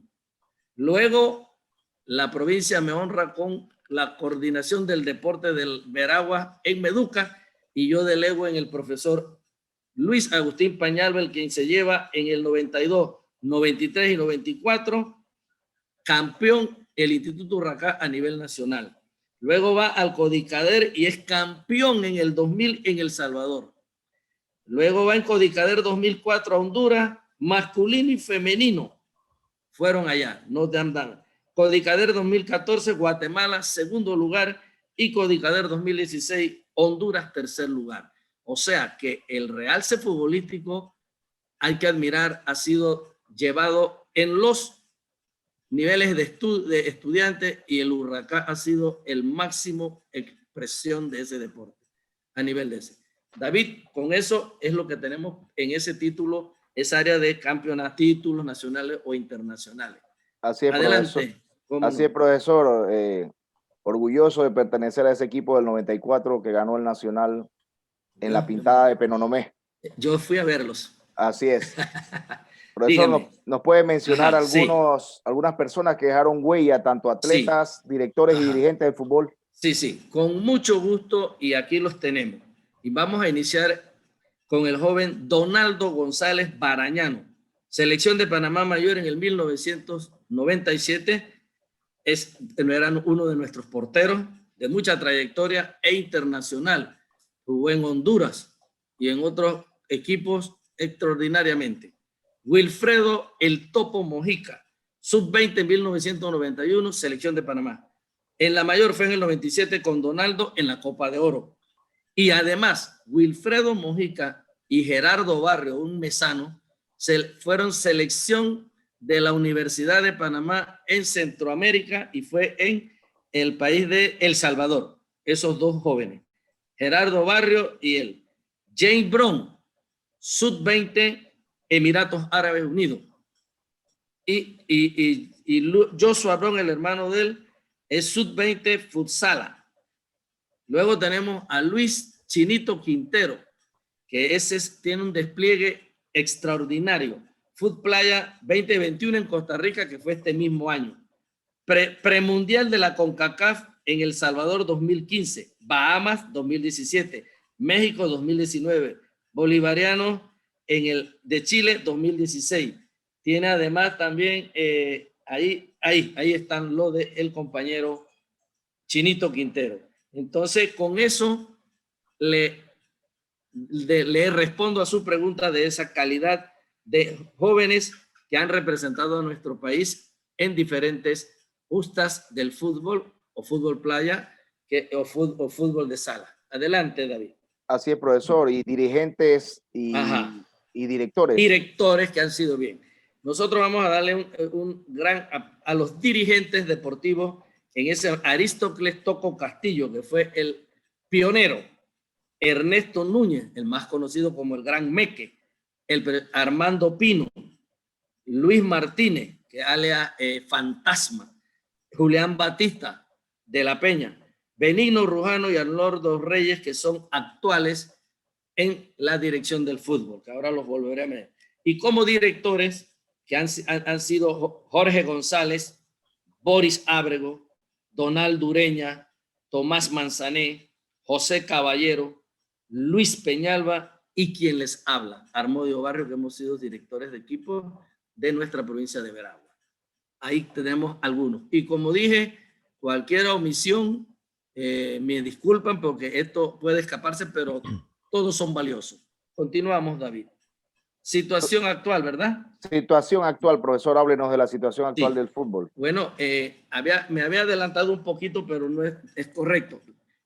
Luego, la provincia me honra con la coordinación del deporte del Veraguas en Meduca, y yo delego en el profesor Luis Agustín Pañalbel, quien se lleva en el 92, 93 y 94, campeón el Instituto Urracá a nivel nacional. Luego va al Codicader y es campeón en el 2000 en El Salvador. Luego va en Codicader 2004 a Honduras, masculino y femenino. Fueron allá, no te andan. Codicader 2014, Guatemala, segundo lugar, y Codicader 2016, Honduras, tercer lugar. O sea que el realce futbolístico, hay que admirar, ha sido llevado en los niveles de estudiantes, y el Urracá ha sido el máximo expresión de ese deporte a nivel de ese. David, con eso es lo que tenemos en ese título, esa área de campeonatos, títulos nacionales o internacionales. Así es, adelante. Profesor. Así es, profesor. Orgulloso de pertenecer a ese equipo del 94 que ganó el nacional en la pintada de Penonomé. Yo fui a verlos. Así es. Profesor, Dígame. ¿nos puede mencionar Ajá, sí. algunas personas que dejaron huella, tanto atletas, directores y Ajá. dirigentes del fútbol? Sí, con mucho gusto y aquí los tenemos. Y vamos a iniciar con el joven Donaldo González Barañano, selección de Panamá Mayor en el 1997. Era uno de nuestros porteros de mucha trayectoria e internacional. Jugó en Honduras y en otros equipos extraordinariamente. Wilfredo El Topo Mojica, sub-20 en 1991, selección de Panamá. En la mayor fue en el 97 con Donaldo en la Copa de Oro. Y además, Wilfredo Mojica y Gerardo Barrio, un mesano, fueron selección de la Universidad de Panamá en Centroamérica y fue en el país de El Salvador. Esos dos jóvenes, Gerardo Barrio y él. James Brown, sub-20, Emiratos Árabes Unidos. Y Joshua Brown, el hermano de él, es sub-20 Futsala. Luego tenemos a Luis Chinito Quintero, que ese tiene un despliegue extraordinario. Foot Playa 2021 en Costa Rica, que fue este mismo año. Premundial de la CONCACAF en El Salvador 2015, Bahamas 2017, México 2019, Bolivariano en el de Chile 2016. Tiene además también, ahí están lo del compañero Chinito Quintero. Entonces, con eso le respondo a su pregunta de esa calidad de jóvenes que han representado a nuestro país en diferentes justas del fútbol o fútbol playa o fútbol de sala. Adelante, David. Así es, profesor. Y dirigentes y directores. Directores que han sido bien. Nosotros vamos a darle un gran a los dirigentes deportivos en ese Aristócles Toco Castillo, que fue el pionero. Ernesto Núñez, el más conocido como el Gran Meque, Armando Pino, Luis Martínez, que alias Fantasma, Julián Batista de la Peña, Benigno Rujano y Arnoldo Reyes, que son actuales en la dirección del fútbol, que ahora los volveré a ver. Y como directores que han sido Jorge González, Boris Ábrego, Donaldo Ureña, Tomás Manzané, José Caballero, Luis Peñalba y quien les habla, Armodio Barrio, que hemos sido directores de equipo de nuestra provincia de Veragua. Ahí tenemos algunos. Y como dije, cualquier omisión, me disculpan porque esto puede escaparse, pero todos son valiosos. Continuamos, David. Situación actual, ¿verdad? Situación actual, profesor, háblenos de la situación actual del fútbol. Bueno, me había adelantado un poquito, pero no es correcto.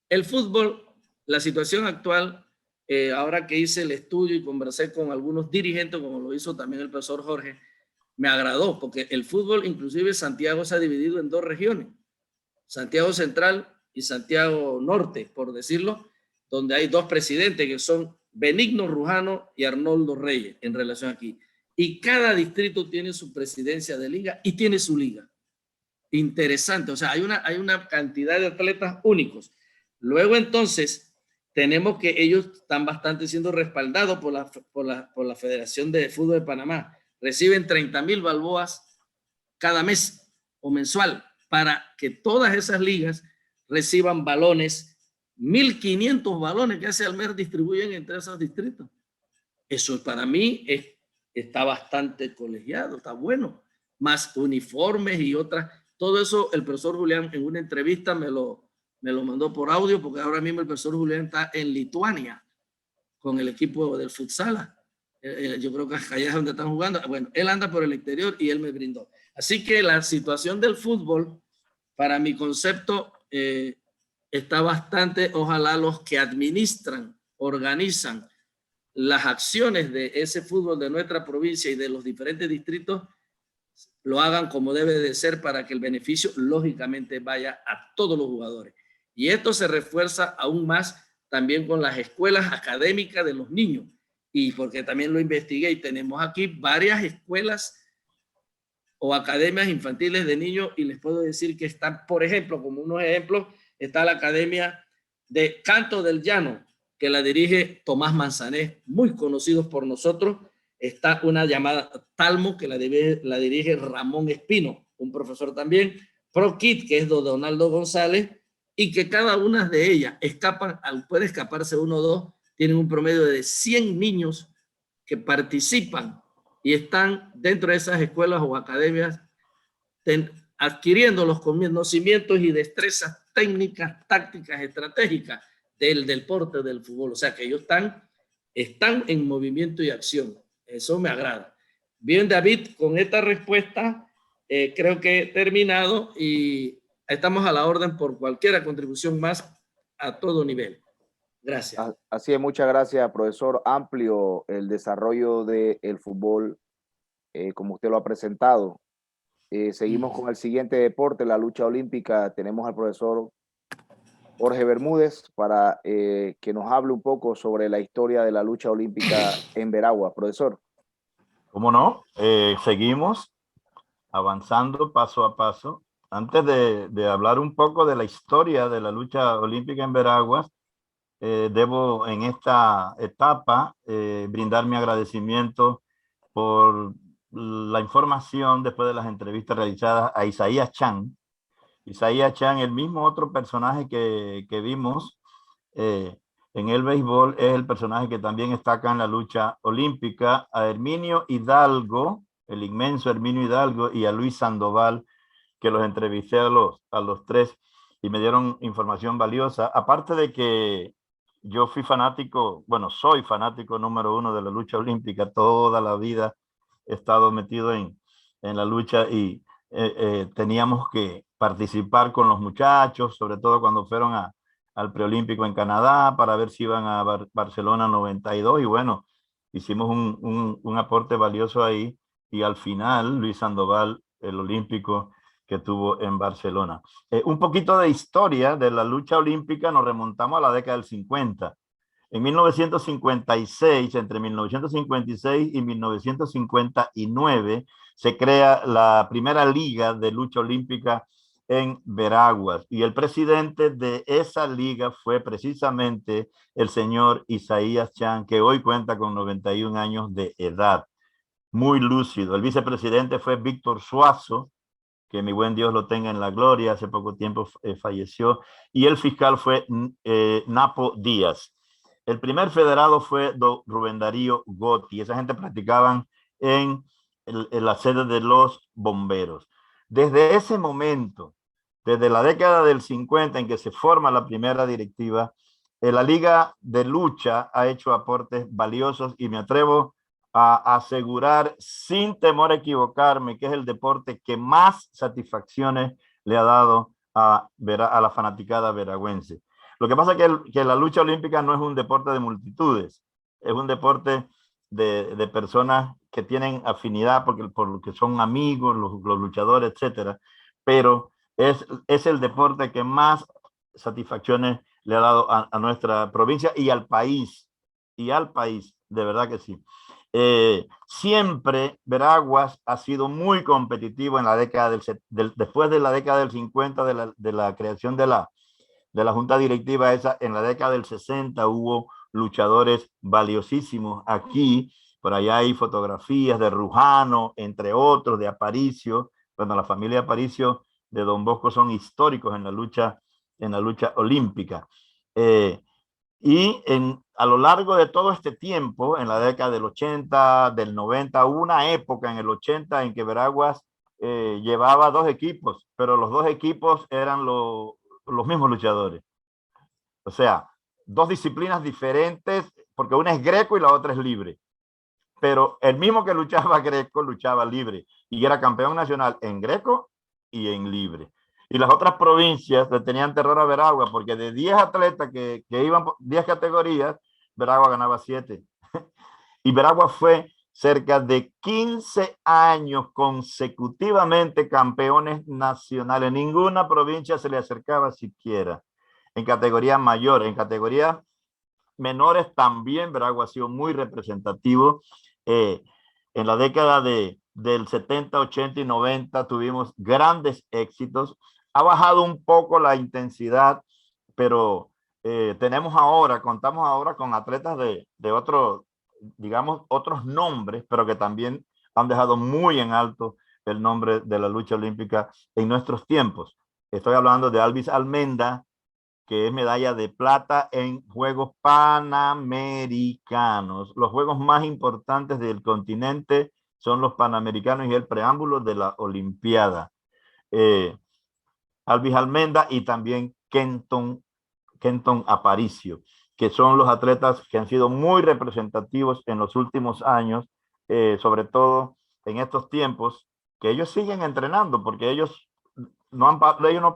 El fútbol, la situación actual, ahora que hice el estudio y conversé con algunos dirigentes, como lo hizo también el profesor Jorge, me agradó, porque el fútbol, inclusive Santiago se ha dividido en dos regiones, Santiago Central y Santiago Norte, por decirlo, donde hay dos presidentes que son Benigno Rujano y Arnoldo Reyes en relación aquí. Y cada distrito tiene su presidencia de liga y tiene su liga. Interesante, o sea, hay una cantidad de atletas únicos. Luego entonces tenemos que ellos están bastante siendo respaldados por la Federación de Fútbol de Panamá. Reciben 30,000 balboas cada mes o mensual para que todas esas ligas reciban balones, 1,500 balones que hace al mes distribuyen entre esos distritos. Eso para mí está bastante colegiado, está bueno. Más uniformes y otras. Todo eso el profesor Julián en una entrevista me lo mandó por audio, porque ahora mismo el profesor Julián está en Lituania con el equipo del futsal. Yo creo que allá es donde están jugando. Bueno, él anda por el exterior y él me brindó. Así que la situación del fútbol, para mi concepto, está bastante. Ojalá los que administran, organizan las acciones de ese fútbol de nuestra provincia y de los diferentes distritos lo hagan como debe de ser, para que el beneficio lógicamente vaya a todos los jugadores. Y esto se refuerza aún más también con las escuelas académicas de los niños, y porque también lo investigué y tenemos aquí varias escuelas o academias infantiles de niños, y les puedo decir que están, por ejemplo, como unos ejemplos, está la Academia de Canto del Llano, que la dirige Tomás Manzané, muy conocidos por nosotros, Está una llamada Talmo, que la dirige Ramón Espino, un profesor también. ProKid, que es de Donaldo González, y que cada una de ellas puede escaparse uno o dos, tienen un promedio de 100 niños que participan y están dentro de esas escuelas o academias adquiriendo los conocimientos y destrezas técnicas, tácticas, estratégicas del deporte del fútbol. O sea que ellos están en movimiento y acción. Eso me agrada. Bien, David, con esta respuesta creo que he terminado y estamos a la orden por cualquier contribución más a todo nivel. Gracias. Así es, muchas gracias, profesor. Amplio el desarrollo del fútbol, como usted lo ha presentado. Seguimos con el siguiente deporte, la lucha olímpica. Tenemos al profesor Jorge Bermúdez para que nos hable un poco sobre la historia de la lucha olímpica en Veragua. Profesor. ¿Cómo no? Seguimos avanzando paso a paso. Antes de hablar un poco de la historia de la lucha olímpica en Veraguas, debo en esta etapa brindar mi agradecimiento por la información después de las entrevistas realizadas a Isaías Chan. Isaías Chan, el mismo otro personaje que vimos en el béisbol, es el personaje que también está acá en la lucha olímpica, a Herminio Hidalgo, el inmenso Herminio Hidalgo, y a Luis Sandoval, que los entrevisté a los tres y me dieron información valiosa. Aparte de que yo fui fanático, bueno, soy fanático número 1 de la lucha olímpica, toda la vida he estado metido en la lucha y teníamos que participar con los muchachos, sobre todo cuando fueron al preolímpico en Canadá para ver si iban a Barcelona 92 y bueno, hicimos un aporte valioso ahí y al final Luis Sandoval, el olímpico que tuvo en Barcelona. Un poquito de historia de la lucha olímpica, nos remontamos a la década del 50. En 1956, entre 1956 y 1959, se crea la primera liga de lucha olímpica en Veraguas. Y el presidente de esa liga fue precisamente el señor Isaías Chan, que hoy cuenta con 91 años de edad. Muy lúcido. El vicepresidente fue Víctor Suazo, que mi buen Dios lo tenga en la gloria, hace poco tiempo falleció. Y el fiscal fue Napo Díaz. El primer federado fue Rubén Darío Gotti. Esa gente practicaban en la sede de los bomberos. Desde ese momento, desde la década del 50 en que se forma la primera directiva, la Liga de Lucha ha hecho aportes valiosos y me atrevo a asegurar, sin temor a equivocarme, que es el deporte que más satisfacciones le ha dado a la fanaticada veragüense. Lo que pasa es que la lucha olímpica no es un deporte de multitudes, es un deporte de personas que tienen afinidad por lo que son amigos, los luchadores, etcétera, pero es el deporte que más satisfacciones le ha dado a nuestra provincia y al país, de verdad que sí. Siempre Veraguas ha sido muy competitivo en la década después de la década del 50 de la creación de la junta directiva esa. En la década del 60 hubo luchadores valiosísimos aquí, por allá hay fotografías de Rujano, entre otros, de Aparicio. Bueno, la familia Aparicio de Don Bosco son históricos en la lucha olímpica. Y a lo largo de todo este tiempo, en la década del 80, del 90, hubo una época en el 80 en que Veraguas llevaba 2 equipos, pero los 2 equipos eran los mismos luchadores. O sea, 2 disciplinas diferentes, porque una es greco y la otra es libre. Pero el mismo que luchaba greco, luchaba libre. Y era campeón nacional en greco y en libre. Y las otras provincias le tenían terror a Veragua, porque de 10 atletas que iban por 10 categorías, Veragua ganaba 7. Y Veragua fue cerca de 15 años consecutivamente campeones nacionales. Ninguna provincia se le acercaba siquiera. En categoría mayor, en categorías menores también Veragua ha sido muy representativo. En la década del 70, 80 y 90 tuvimos grandes éxitos. Ha bajado un poco la intensidad, pero contamos ahora con atletas de otro digamos, otros nombres, pero que también han dejado muy en alto el nombre de la lucha olímpica en nuestros tiempos. Estoy hablando de Alvis Almenda, que es medalla de plata en Juegos Panamericanos. Los juegos más importantes del continente son los Panamericanos y el preámbulo de la Olimpiada. Alvis Almenda y también Kenton Aparicio, que son los atletas que han sido muy representativos en los últimos años, sobre todo en estos tiempos, que ellos siguen entrenando, porque ellos no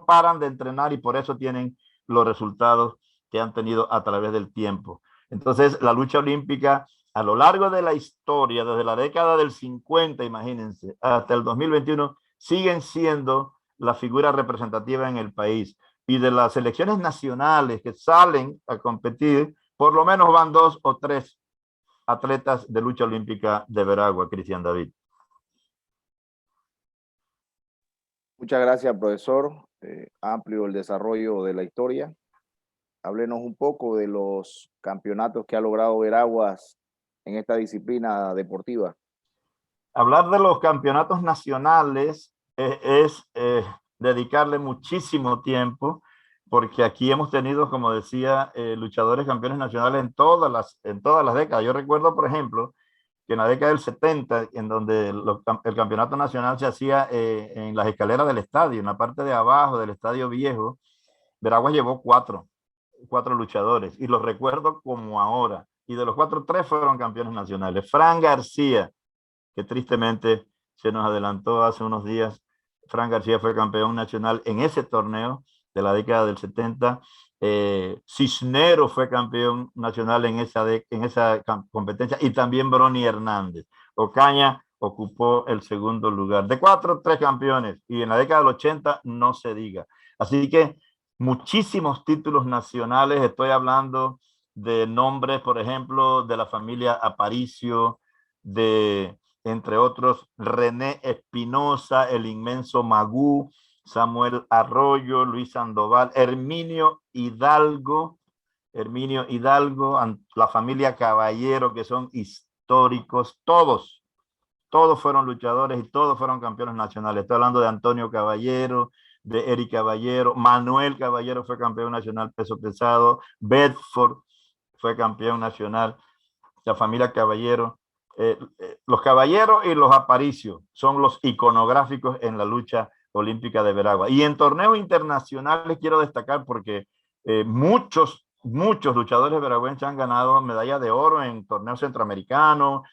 paran de entrenar y por eso tienen los resultados que han tenido a través del tiempo. Entonces, la lucha olímpica a lo largo de la historia, desde la década del 50, imagínense, hasta el 2021, siguen siendo la figura representativa en el país. Y de las selecciones nacionales que salen a competir, por lo menos van 2 o 3 atletas de lucha olímpica de Veragua, Cristian David. Muchas gracias, profesor. Amplio el desarrollo de la historia. Háblenos un poco de los campeonatos que ha logrado Veraguas en esta disciplina deportiva. Hablar de los campeonatos nacionales es dedicarle muchísimo tiempo, porque aquí hemos tenido, como decía, luchadores campeones nacionales en todas las décadas. Yo recuerdo, por ejemplo, que en la década del 70, en donde el campeonato nacional se hacía en las escaleras del estadio, en la parte de abajo del estadio viejo, Veraguas llevó cuatro luchadores, y los recuerdo como ahora. Y de los 4, 3 fueron campeones nacionales. Fran García, que tristemente se nos adelantó hace unos días. Fran García fue campeón nacional en ese torneo de la década del 70. Cisnero fue campeón nacional en esa competencia, y también Brony Hernández. Ocaña ocupó el segundo lugar. De 4, 3 campeones, y en la década del 80 no se diga. Así que muchísimos títulos nacionales. Estoy hablando de nombres, por ejemplo, de la familia Aparicio, entre otros, René Espinosa, el inmenso Magú, Samuel Arroyo, Luis Sandoval, Herminio Hidalgo, la familia Caballero, que son históricos. Todos fueron luchadores y todos fueron campeones nacionales. Estoy hablando de Antonio Caballero, de Eric Caballero, Manuel Caballero fue campeón nacional peso pesado, Bedford fue campeón nacional, la familia Caballero. Los Caballeros y los Aparicio son los iconográficos en la lucha olímpica de Veragua. Y en torneos internacionales quiero destacar, porque muchos luchadores veragüenses han ganado medallas de oro en torneos centroamericanos,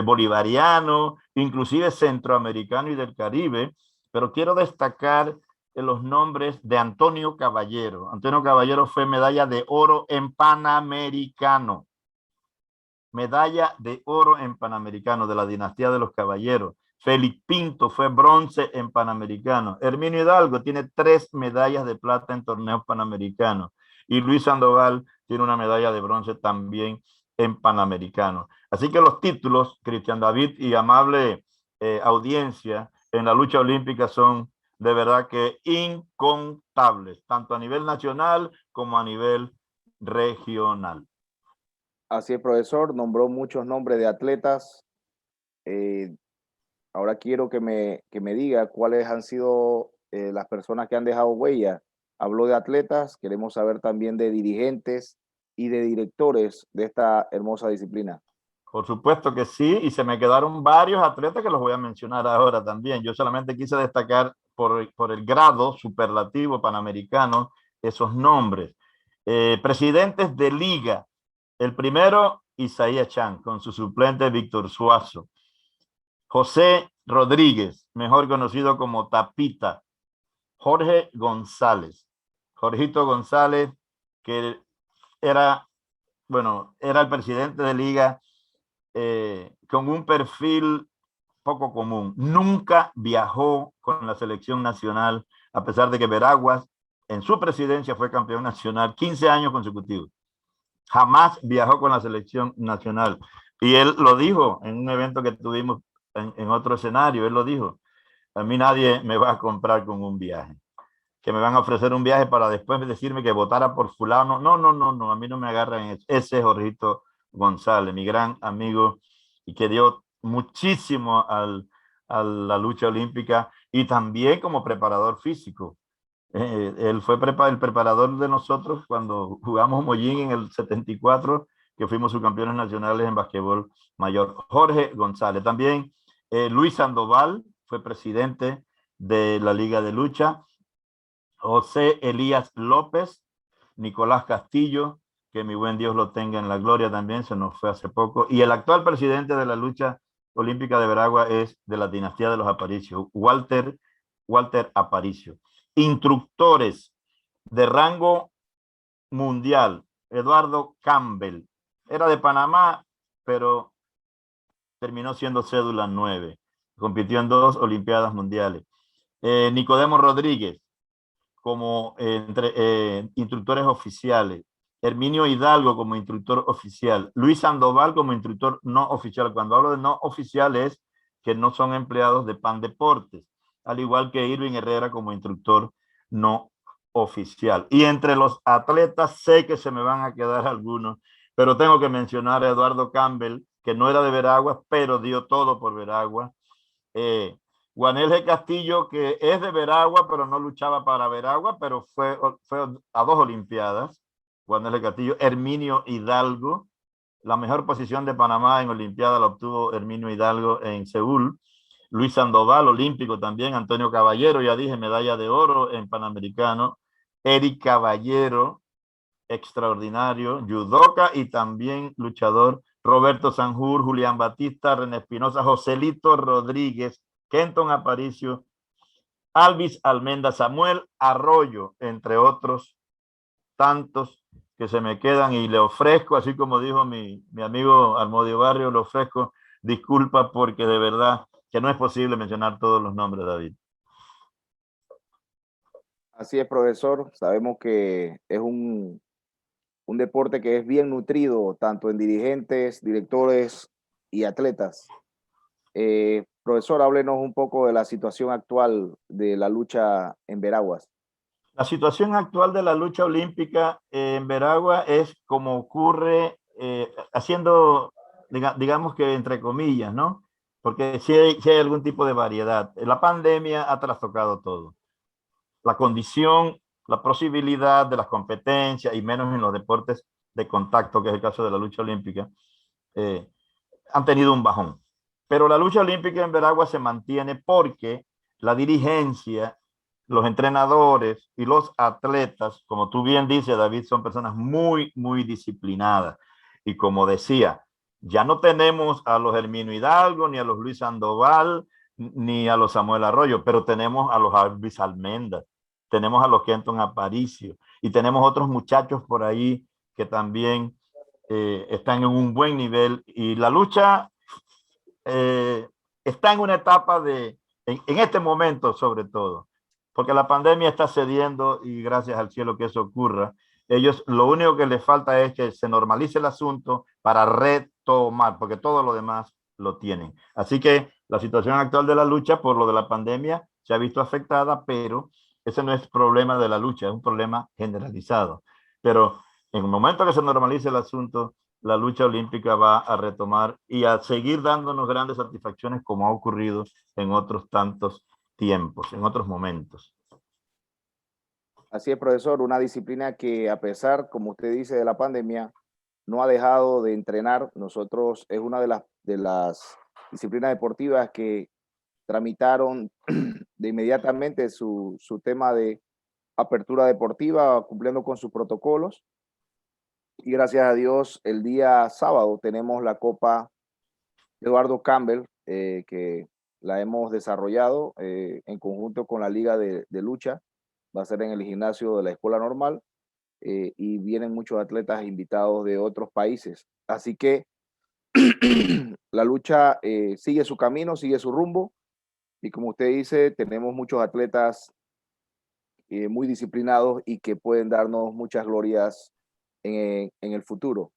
bolivariano, inclusive centroamericano y del Caribe, pero quiero destacar los nombres de Antonio Caballero. Antonio Caballero fue medalla de oro en Panamericano. Medalla de oro en Panamericano de la dinastía de los Caballeros. Félix Pinto fue bronce en Panamericano. Herminio Hidalgo tiene 3 medallas de plata en torneos panamericanos. Y Luis Sandoval tiene una medalla de bronce también en Panamericano. Así que los títulos, Cristian David y amable audiencia, en la lucha olímpica son de verdad que incontables, tanto a nivel nacional como a nivel regional. Así es, profesor, nombró muchos nombres de atletas. Ahora quiero que me diga cuáles han sido las personas que han dejado huella. Habló de atletas, queremos saber también de dirigentes y de directores de esta hermosa disciplina. Por supuesto que sí, y se me quedaron varios atletas que los voy a mencionar ahora también. Yo solamente quise destacar por el grado superlativo panamericano esos nombres. Presidentes de liga. El primero, Isaías Chan, con su suplente Víctor Suazo. José Rodríguez, mejor conocido como Tapita. Jorge González. Jorgito González, que era el presidente de liga con un perfil poco común. Nunca viajó con la selección nacional, a pesar de que Veraguas en su presidencia fue campeón nacional 15 años consecutivos. Jamás viajó con la selección nacional. Y él lo dijo en un evento que tuvimos en otro escenario. Él lo dijo: a mí nadie me va a comprar con un viaje, que me van a ofrecer un viaje para después decirme que votara por fulano. No, a mí no me agarran eso. Ese es Jorgito González, mi gran amigo y que dio muchísimo a la lucha olímpica y también como preparador físico. Él fue el preparador de nosotros cuando jugamos Mollín en el 74, que fuimos subcampeones nacionales en basquetbol mayor. Jorge González. También Luis Sandoval fue presidente de la Liga de Lucha. José Elías López, Nicolás Castillo, que mi buen Dios lo tenga en la gloria también, se nos fue hace poco. Y el actual presidente de la lucha olímpica de Veragua es de la dinastía de los Aparicio, Walter Aparicio. Instructores de rango mundial, Eduardo Campbell. Era de Panamá, pero terminó siendo cédula 9. Compitió en 2 Olimpiadas Mundiales. Nicodemo Rodríguez, como instructores oficiales. Herminio Hidalgo como instructor oficial. Luis Sandoval como instructor no oficial. Cuando hablo de no oficial es que no son empleados de PAN Deportes. Al igual que Irving Herrera como instructor no oficial. Y entre los atletas sé que se me van a quedar algunos, pero tengo que mencionar a Eduardo Campbell, que no era de Veraguas, pero dio todo por Veraguas. Juanel G. Castillo, que es de Veragua, pero no luchaba para Veragua, pero fue a 2 Olimpiadas. Juanel G. Castillo. Herminio Hidalgo, la mejor posición de Panamá en Olimpiada la obtuvo Herminio Hidalgo en Seúl. Luis Sandoval, olímpico también. Antonio Caballero, ya dije, medalla de oro en Panamericano. Eric Caballero, extraordinario, judoka y también luchador. Roberto Sanjur, Julián Batista, René Espinosa, Joselito Rodríguez, Kenton Aparicio, Alvis Almenda, Samuel Arroyo, entre otros tantos que se me quedan, y le ofrezco, así como dijo mi amigo Almodio Barrio, le ofrezco disculpas porque de verdad que no es posible mencionar todos los nombres, David. Así es, profesor. Sabemos que es un deporte que es bien nutrido, tanto en dirigentes, directores y atletas. Profesor, háblenos un poco de la situación actual de la lucha en Veraguas. La situación actual de la lucha olímpica en Veragua es como ocurre haciendo, digamos que entre comillas, ¿no? Porque sí hay algún tipo de variedad. La pandemia ha trastocado todo. La condición, la posibilidad de las competencias y menos en los deportes de contacto, que es el caso de la lucha olímpica, han tenido un bajón. Pero la lucha olímpica en Veragua se mantiene porque la dirigencia, los entrenadores y los atletas, como tú bien dices, David, son personas muy, muy disciplinadas. Y como decía, ya no tenemos a los Herminio Hidalgo, ni a los Luis Sandoval, ni a los Samuel Arroyo, pero tenemos a los Alvis Almenda, tenemos a los Kenton Aparicio, y tenemos otros muchachos por ahí que también están en un buen nivel. Y la lucha está en una etapa en este momento sobre todo, porque la pandemia está cediendo y gracias al cielo que eso ocurra. Ellos lo único que les falta es que se normalice el asunto para retomar, porque todo lo demás lo tienen. Así que la situación actual de la lucha por lo de la pandemia se ha visto afectada, pero ese no es problema de la lucha, es un problema generalizado. Pero en el momento que se normalice el asunto, la lucha olímpica va a retomar y a seguir dándonos grandes satisfacciones como ha ocurrido en otros tantos tiempos, en otros momentos. Así es, profesor, una disciplina que a pesar, como usted dice, de la pandemia, no ha dejado de entrenar. Nosotros es una de las disciplinas deportivas que tramitaron de inmediatamente su tema de apertura deportiva, cumpliendo con sus protocolos. Y gracias a Dios, el día sábado tenemos la Copa Eduardo Campbell, que la hemos desarrollado en conjunto con la Liga de Lucha. Va a ser en el gimnasio de la Escuela Normal y vienen muchos atletas invitados de otros países. Así que la lucha sigue su camino, sigue su rumbo. Y como usted dice, tenemos muchos atletas muy disciplinados y que pueden darnos muchas glorias en el futuro.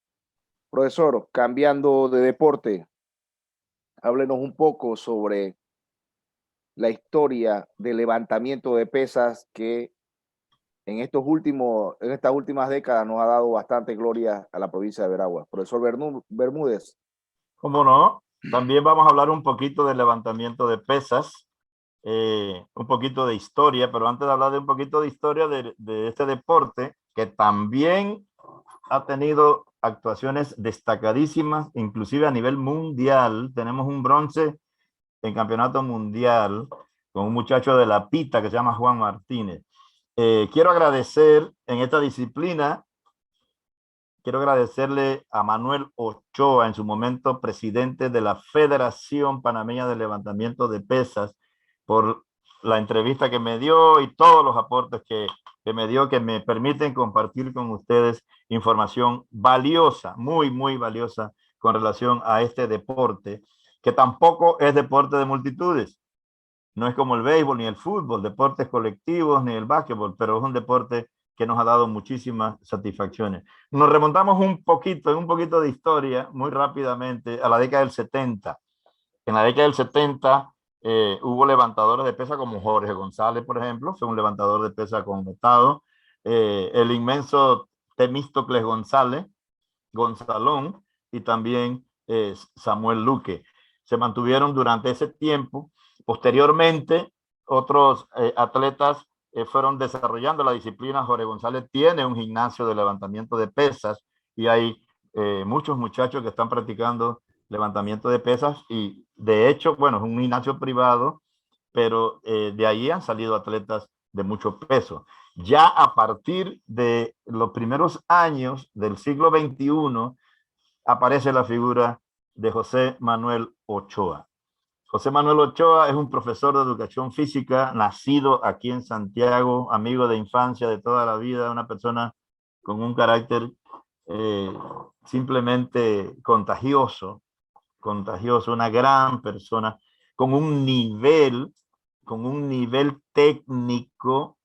Profesor, cambiando de deporte, háblenos un poco sobre la historia del levantamiento de pesas que en estas últimas décadas nos ha dado bastante gloria a la provincia de Veraguas. Profesor Bermúdez. ¿Cómo no? También vamos a hablar un poquito del levantamiento de pesas, un poquito de historia, pero antes de hablar de un poquito de historia de este deporte, que también ha tenido actuaciones destacadísimas, inclusive a nivel mundial. Tenemos un bronce en campeonato mundial con un muchacho de La Pita que se llama Juan Martínez. Quiero agradecer en esta disciplina, quiero agradecerle a Manuel Ochoa, en su momento presidente de la Federación Panameña de Levantamiento de Pesas, por la entrevista que me dio y todos los aportes que me dio, que me permiten compartir con ustedes información valiosa, muy, muy valiosa con relación a este deporte, que tampoco es deporte de multitudes. No es como el béisbol ni el fútbol, deportes colectivos ni el básquetbol, pero es un deporte que nos ha dado muchísimas satisfacciones. Nos remontamos un poquito de historia, muy rápidamente, a la década del 70. En la década del 70 hubo levantadores de pesa como Jorge González, por ejemplo, fue un levantador de pesa conmutado. El inmenso Temístocles Gonzalón, y también Samuel Luque. Se mantuvieron durante ese tiempo. Posteriormente, otros atletas fueron desarrollando la disciplina. Jorge González tiene un gimnasio de levantamiento de pesas y hay muchos muchachos que están practicando levantamiento de pesas, y de hecho, bueno, es un gimnasio privado, pero de ahí han salido atletas de mucho peso. Ya a partir de los primeros años del siglo XXI aparece la figura de José Manuel Ochoa. José Manuel Ochoa es un profesor de educación física, nacido aquí en Santiago, amigo de infancia de toda la vida, una persona con un carácter simplemente contagioso, una gran persona, con un nivel técnico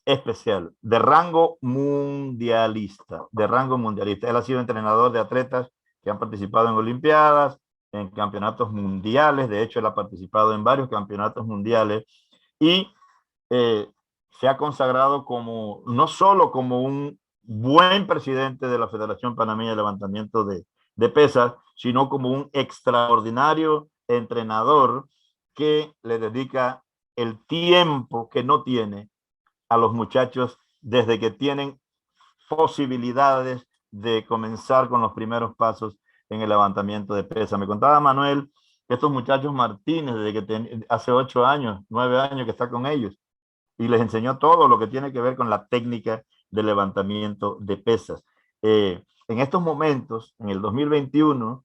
especial, de rango mundialista, Él ha sido entrenador de atletas que han participado en Olimpiadas, en campeonatos mundiales. De hecho, él ha participado en varios campeonatos mundiales y se ha consagrado como, no solo como un buen presidente de la Federación Panameña de Levantamiento de Pesas, sino como un extraordinario entrenador que le dedica el tiempo que no tiene a los muchachos desde que tienen posibilidades de comenzar con los primeros pasos en el levantamiento de pesas. Me contaba Manuel que estos muchachos Martínez, desde que hace 8 años, 9 años que está con ellos, y les enseñó todo lo que tiene que ver con la técnica de levantamiento de pesas. En estos momentos, en el 2021,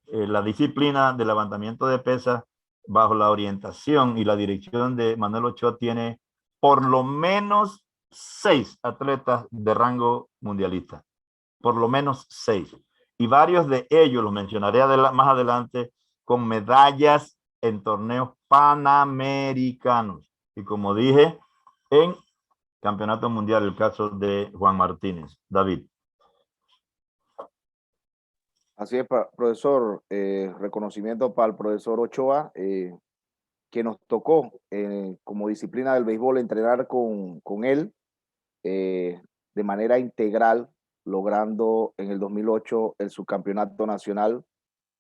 la disciplina de levantamiento de pesas, bajo la orientación y la dirección de Manuel Ochoa, tiene por lo menos 6 atletas de rango mundialista, por lo menos 6. Y varios de ellos, los mencionaré más adelante, con medallas en torneos panamericanos. Y como dije, en campeonato mundial, el caso de Juan Martínez. David. Así es, profesor. Reconocimiento para el profesor Ochoa, que nos tocó como disciplina del béisbol entrenar con él de manera integral, logrando en el 2008 el subcampeonato nacional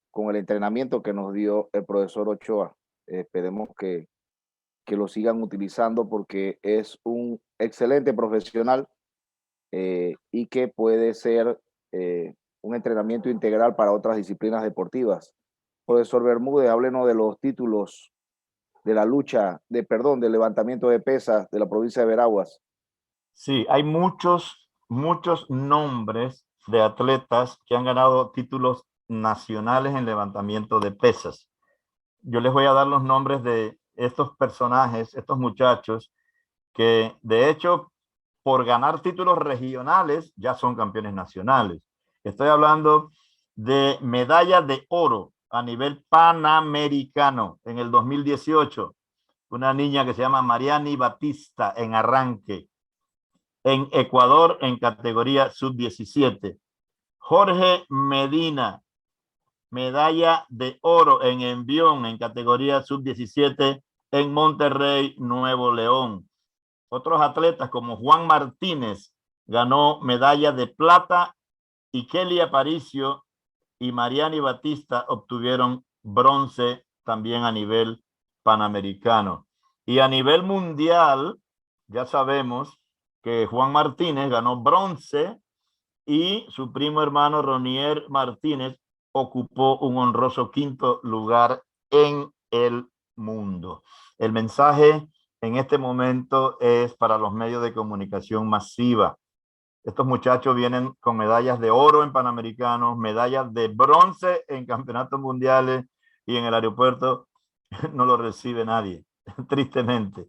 con el entrenamiento que nos dio el profesor Ochoa. Esperemos que lo sigan utilizando porque es un excelente profesional y que puede ser un entrenamiento integral para otras disciplinas deportivas. Profesor Bermúdez, háblenos de los títulos de la lucha, del levantamiento de pesas de la provincia de Veraguas. Sí, hay muchos nombres de atletas que han ganado títulos nacionales en levantamiento de pesas. Yo les voy a dar los nombres de estos personajes, estos muchachos, que de hecho, por ganar títulos regionales, ya son campeones nacionales. Estoy hablando de medalla de oro a nivel panamericano en el 2018. Una niña que se llama Mariani Batista en arranque. En Ecuador, en categoría sub-17. Jorge Medina, medalla de oro en envión en categoría sub-17 en Monterrey, Nuevo León. Otros atletas como Juan Martínez ganó medalla de plata y Kelly Aparicio y Mariani Batista obtuvieron bronce también a nivel panamericano. Y a nivel mundial, ya sabemos que Juan Martínez ganó bronce y su primo hermano Ronier Martínez ocupó un honroso quinto lugar en el mundo. El mensaje en este momento es para los medios de comunicación masiva. Estos muchachos vienen con medallas de oro en Panamericanos, medallas de bronce en campeonatos mundiales, y en el aeropuerto no lo recibe nadie, tristemente.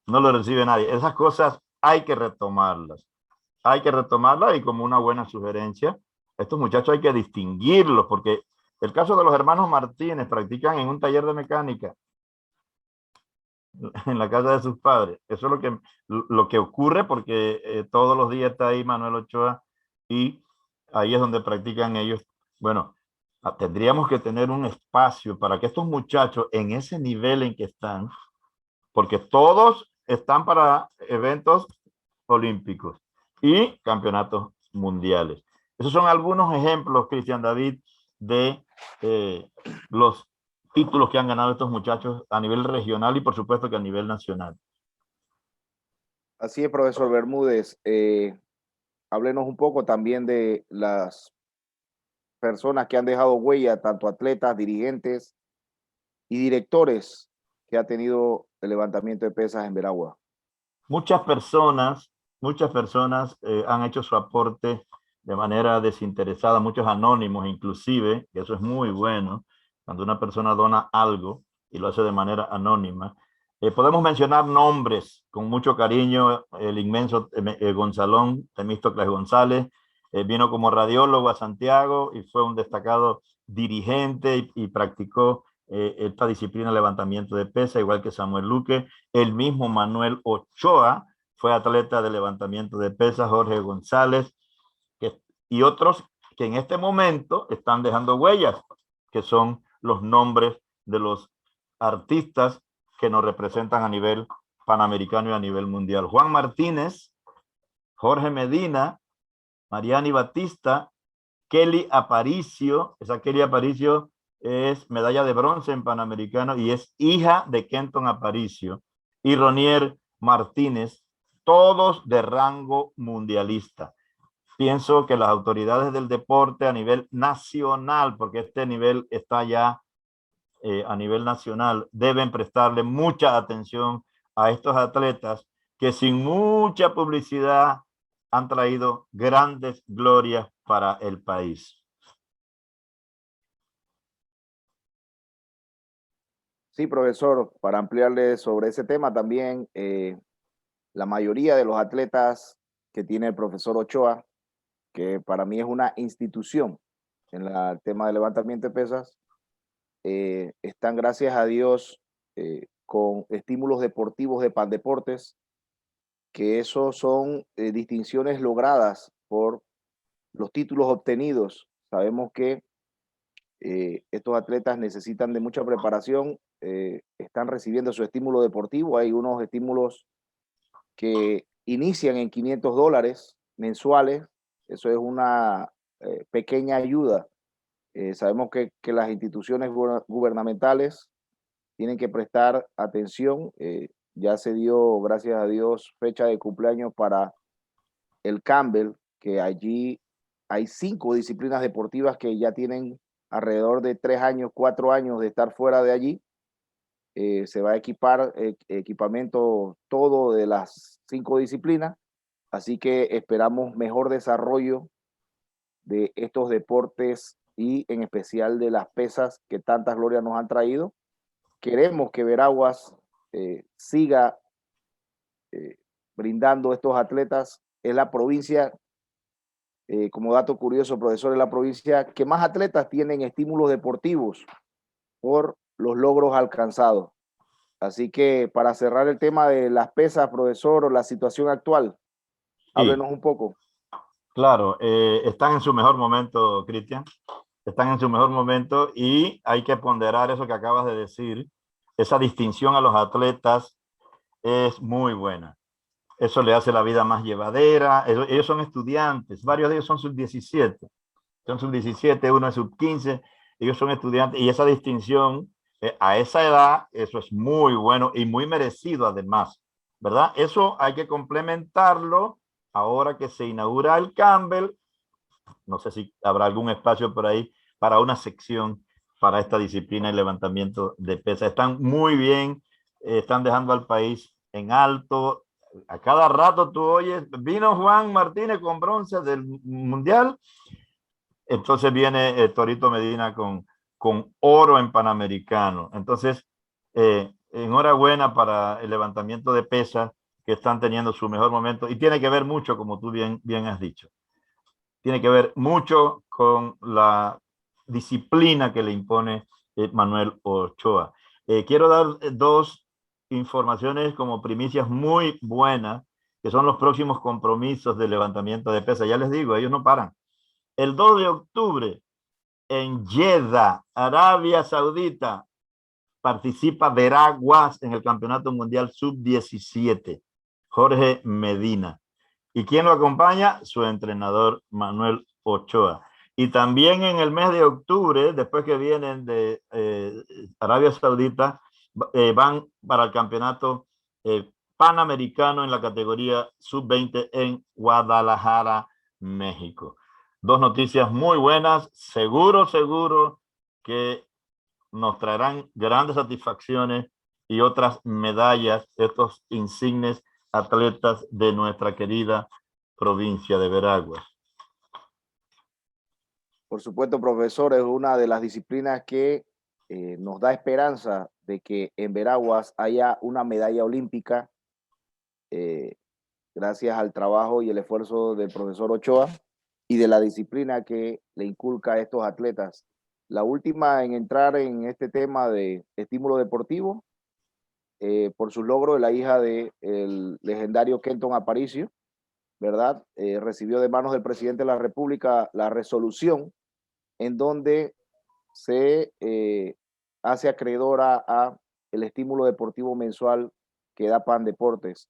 No lo recibe nadie. Esas cosas hay que retomarlas. Hay que retomarlas, y como una buena sugerencia, estos muchachos hay que distinguirlos, porque el caso de los hermanos Martínez practican en un taller de mecánica en la casa de sus padres. Eso es lo que ocurre, porque todos los días está ahí Manuel Ochoa y ahí es donde practican ellos. Bueno, tendríamos que tener un espacio para que estos muchachos en ese nivel en que están, porque todos están para eventos olímpicos y campeonatos mundiales. Esos son algunos ejemplos, Cristian David, de los títulos que han ganado estos muchachos a nivel regional y por supuesto que a nivel nacional. Así es, profesor Bermúdez. Háblenos un poco también de las personas que han dejado huella, tanto atletas, dirigentes y directores que ha tenido el levantamiento de pesas en Veragua. Muchas personas han hecho su aporte de manera desinteresada, muchos anónimos inclusive, que eso es muy bueno, cuando una persona dona algo y lo hace de manera anónima. Podemos mencionar nombres con mucho cariño: el inmenso Gonzalón, Temístocles González, vino como radiólogo a Santiago y fue un destacado dirigente y practicó esta disciplina de levantamiento de pesa, igual que Samuel Luque. El mismo Manuel Ochoa fue atleta de levantamiento de pesas, Jorge González, y otros que en este momento están dejando huellas, que son los nombres de los artistas que nos representan a nivel panamericano y a nivel mundial: Juan Martínez, Jorge Medina, Mariani Batista, Kelly Aparicio. Esa Kelly Aparicio es medalla de bronce en Panamericano y es hija de Kenton Aparicio, y Ronier Martínez, todos de rango mundialista. Pienso que las autoridades del deporte a nivel nacional, porque este nivel está ya a nivel nacional, deben prestarle mucha atención a estos atletas que sin mucha publicidad han traído grandes glorias para el país. Sí, profesor, para ampliarle sobre ese tema también, la mayoría de los atletas que tiene el profesor Ochoa, que para mí es una institución en el tema de levantamiento de pesas, están, gracias a Dios, con estímulos deportivos de Pandeportes, que esos son distinciones logradas por los títulos obtenidos. Sabemos que estos atletas necesitan de mucha preparación, están recibiendo su estímulo deportivo. Hay unos estímulos que inician en $500 mensuales. Eso es una pequeña ayuda. Sabemos que las instituciones gubernamentales tienen que prestar atención. Ya se dio, gracias a Dios, fecha de cumpleaños para el Campbell, que allí hay 5 disciplinas deportivas que ya tienen alrededor de 3 años, 4 años de estar fuera de allí. Se va a equipar equipamiento todo de las 5 disciplinas, así que esperamos mejor desarrollo de estos deportes y en especial de las pesas que tantas glorias nos han traído. Queremos que Veraguas siga brindando estos atletas. Es la provincia, como dato curioso, profesor, es la provincia que más atletas tienen estímulos deportivos por los logros alcanzados. Así que para cerrar el tema de las pesas, profesor, o la situación actual, háblenos un poco. Claro, están en su mejor momento, Cristian. Están en su mejor momento y hay que ponderar eso que acabas de decir. Esa distinción a los atletas es muy buena. Eso le hace la vida más llevadera. Ellos son estudiantes, varios de ellos son sub-17. Son sub-17, uno es sub-15, ellos son estudiantes y esa distinción a esa edad, eso es muy bueno y muy merecido además, ¿verdad? Eso hay que complementarlo ahora que se inaugura el Campbell. No sé si habrá algún espacio por ahí para una sección para esta disciplina de levantamiento de pesas. Están muy bien, están dejando al país en alto. A cada rato tú oyes, vino Juan Martínez con bronce del Mundial. Entonces viene Torito Medina con oro en Panamericano. Entonces, enhorabuena para el levantamiento de pesas, que están teniendo su mejor momento. Y tiene que ver mucho, como tú bien has dicho, tiene que ver mucho con la disciplina que le impone Manuel Ochoa. Quiero dar dos informaciones como primicias muy buenas, que son los próximos compromisos de levantamiento de pesas. Ya les digo, ellos no paran. El 2 de octubre, en Jeddah, Arabia Saudita, participa Veraguas en el Campeonato Mundial Sub-17, Jorge Medina. ¿Y quién lo acompaña? Su entrenador, Manuel Ochoa. Y también en el mes de octubre, después que vienen de Arabia Saudita, van para el Campeonato Panamericano en la categoría Sub-20 en Guadalajara, México. Dos noticias muy buenas, seguro que nos traerán grandes satisfacciones y otras medallas, estos insignes atletas de nuestra querida provincia de Veraguas. Por supuesto, profesor, es una de las disciplinas que nos da esperanza de que en Veraguas haya una medalla olímpica, gracias al trabajo y el esfuerzo del profesor Ochoa y de la disciplina que le inculca a estos atletas. La última en entrar en este tema de estímulo deportivo, por su logro, la hija del legendario Kenton Aparicio, ¿verdad? Recibió de manos del presidente de la República la resolución en donde se hace acreedora a el estímulo deportivo mensual que da PAN Deportes.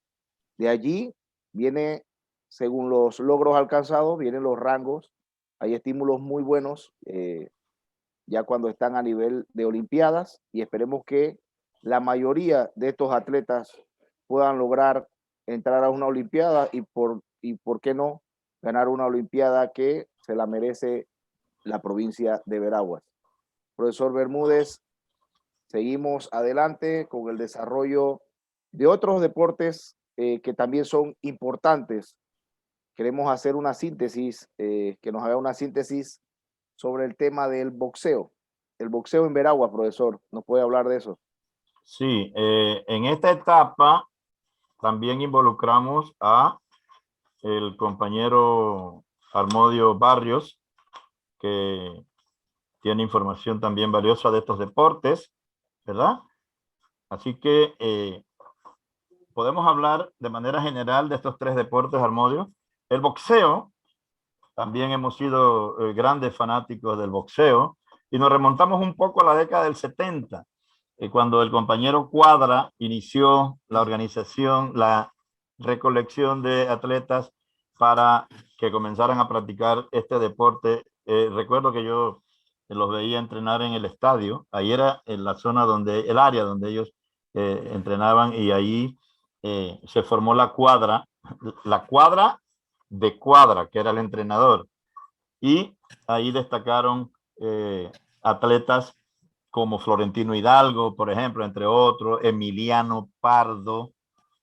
De allí viene, según los logros alcanzados, vienen los rangos. Hay estímulos muy buenos ya cuando están a nivel de Olimpiadas, y esperemos que la mayoría de estos atletas puedan lograr entrar a una Olimpiada y por qué no ganar una Olimpiada que se la merece la provincia de Veraguas. Profesor Bermúdez, seguimos adelante con el desarrollo de otros deportes que también son importantes. Queremos hacer una síntesis, que nos haga una síntesis sobre el tema del boxeo. El boxeo en Veraguas, profesor, ¿nos puede hablar de eso? Sí, en esta etapa también involucramos a el compañero Armodio Barrios, que tiene información también valiosa de estos deportes, ¿verdad? Así que podemos hablar de manera general de estos tres deportes, Armodio. El boxeo, también hemos sido grandes fanáticos del boxeo, y nos remontamos un poco a la década del 70, cuando el compañero Cuadra inició la organización, la recolección de atletas para que comenzaran a practicar este deporte. Recuerdo que yo los veía entrenar en el estadio, ahí era en la zona donde, el área donde ellos entrenaban, y ahí se formó la cuadra de Cuadra, que era el entrenador, y ahí destacaron atletas como Florentino Hidalgo, por ejemplo, entre otros, Emiliano Pardo,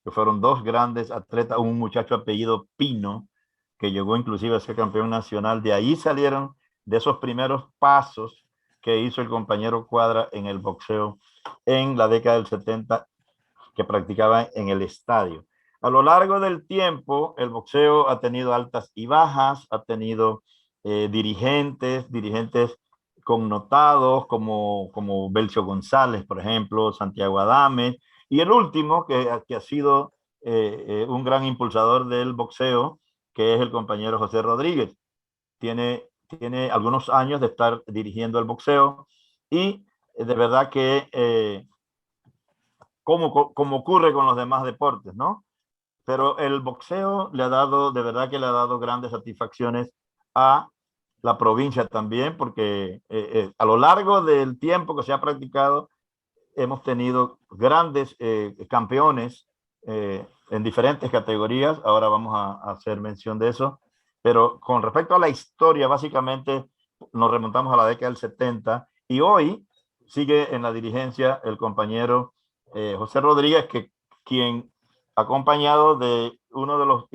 que fueron dos grandes atletas, un muchacho apellido Pino, que llegó inclusive a ser campeón nacional. De ahí salieron de esos primeros pasos que hizo el compañero Cuadra en el boxeo en la década del 70, que practicaba en el estadio. A lo largo del tiempo, el boxeo ha tenido altas y bajas, ha tenido dirigentes connotados como Belcio González, por ejemplo, Santiago Adames, y el último que ha sido un gran impulsador del boxeo, que es el compañero José Rodríguez. Tiene algunos años de estar dirigiendo el boxeo, y de verdad que como ocurre con los demás deportes, ¿no? pero el boxeo le ha dado, de verdad que le ha dado grandes satisfacciones a la provincia también, porque a lo largo del tiempo que se ha practicado, hemos tenido grandes campeones en diferentes categorías. Ahora vamos a hacer mención de eso. Pero con respecto a la historia, básicamente nos remontamos a la década del 70 y hoy sigue en la dirigencia el compañero José Rodríguez, quien acompañado de uno de los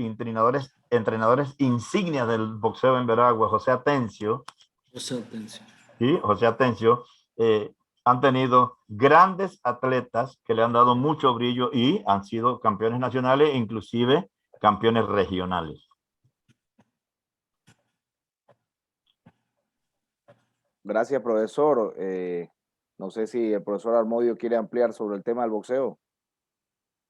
entrenadores insignias del boxeo en Veragua, José Atencio. José Atencio. Sí, José Atencio, han tenido grandes atletas que le han dado mucho brillo y han sido campeones nacionales, inclusive campeones regionales. Gracias, profesor. No sé si el profesor Armodio quiere ampliar sobre el tema del boxeo.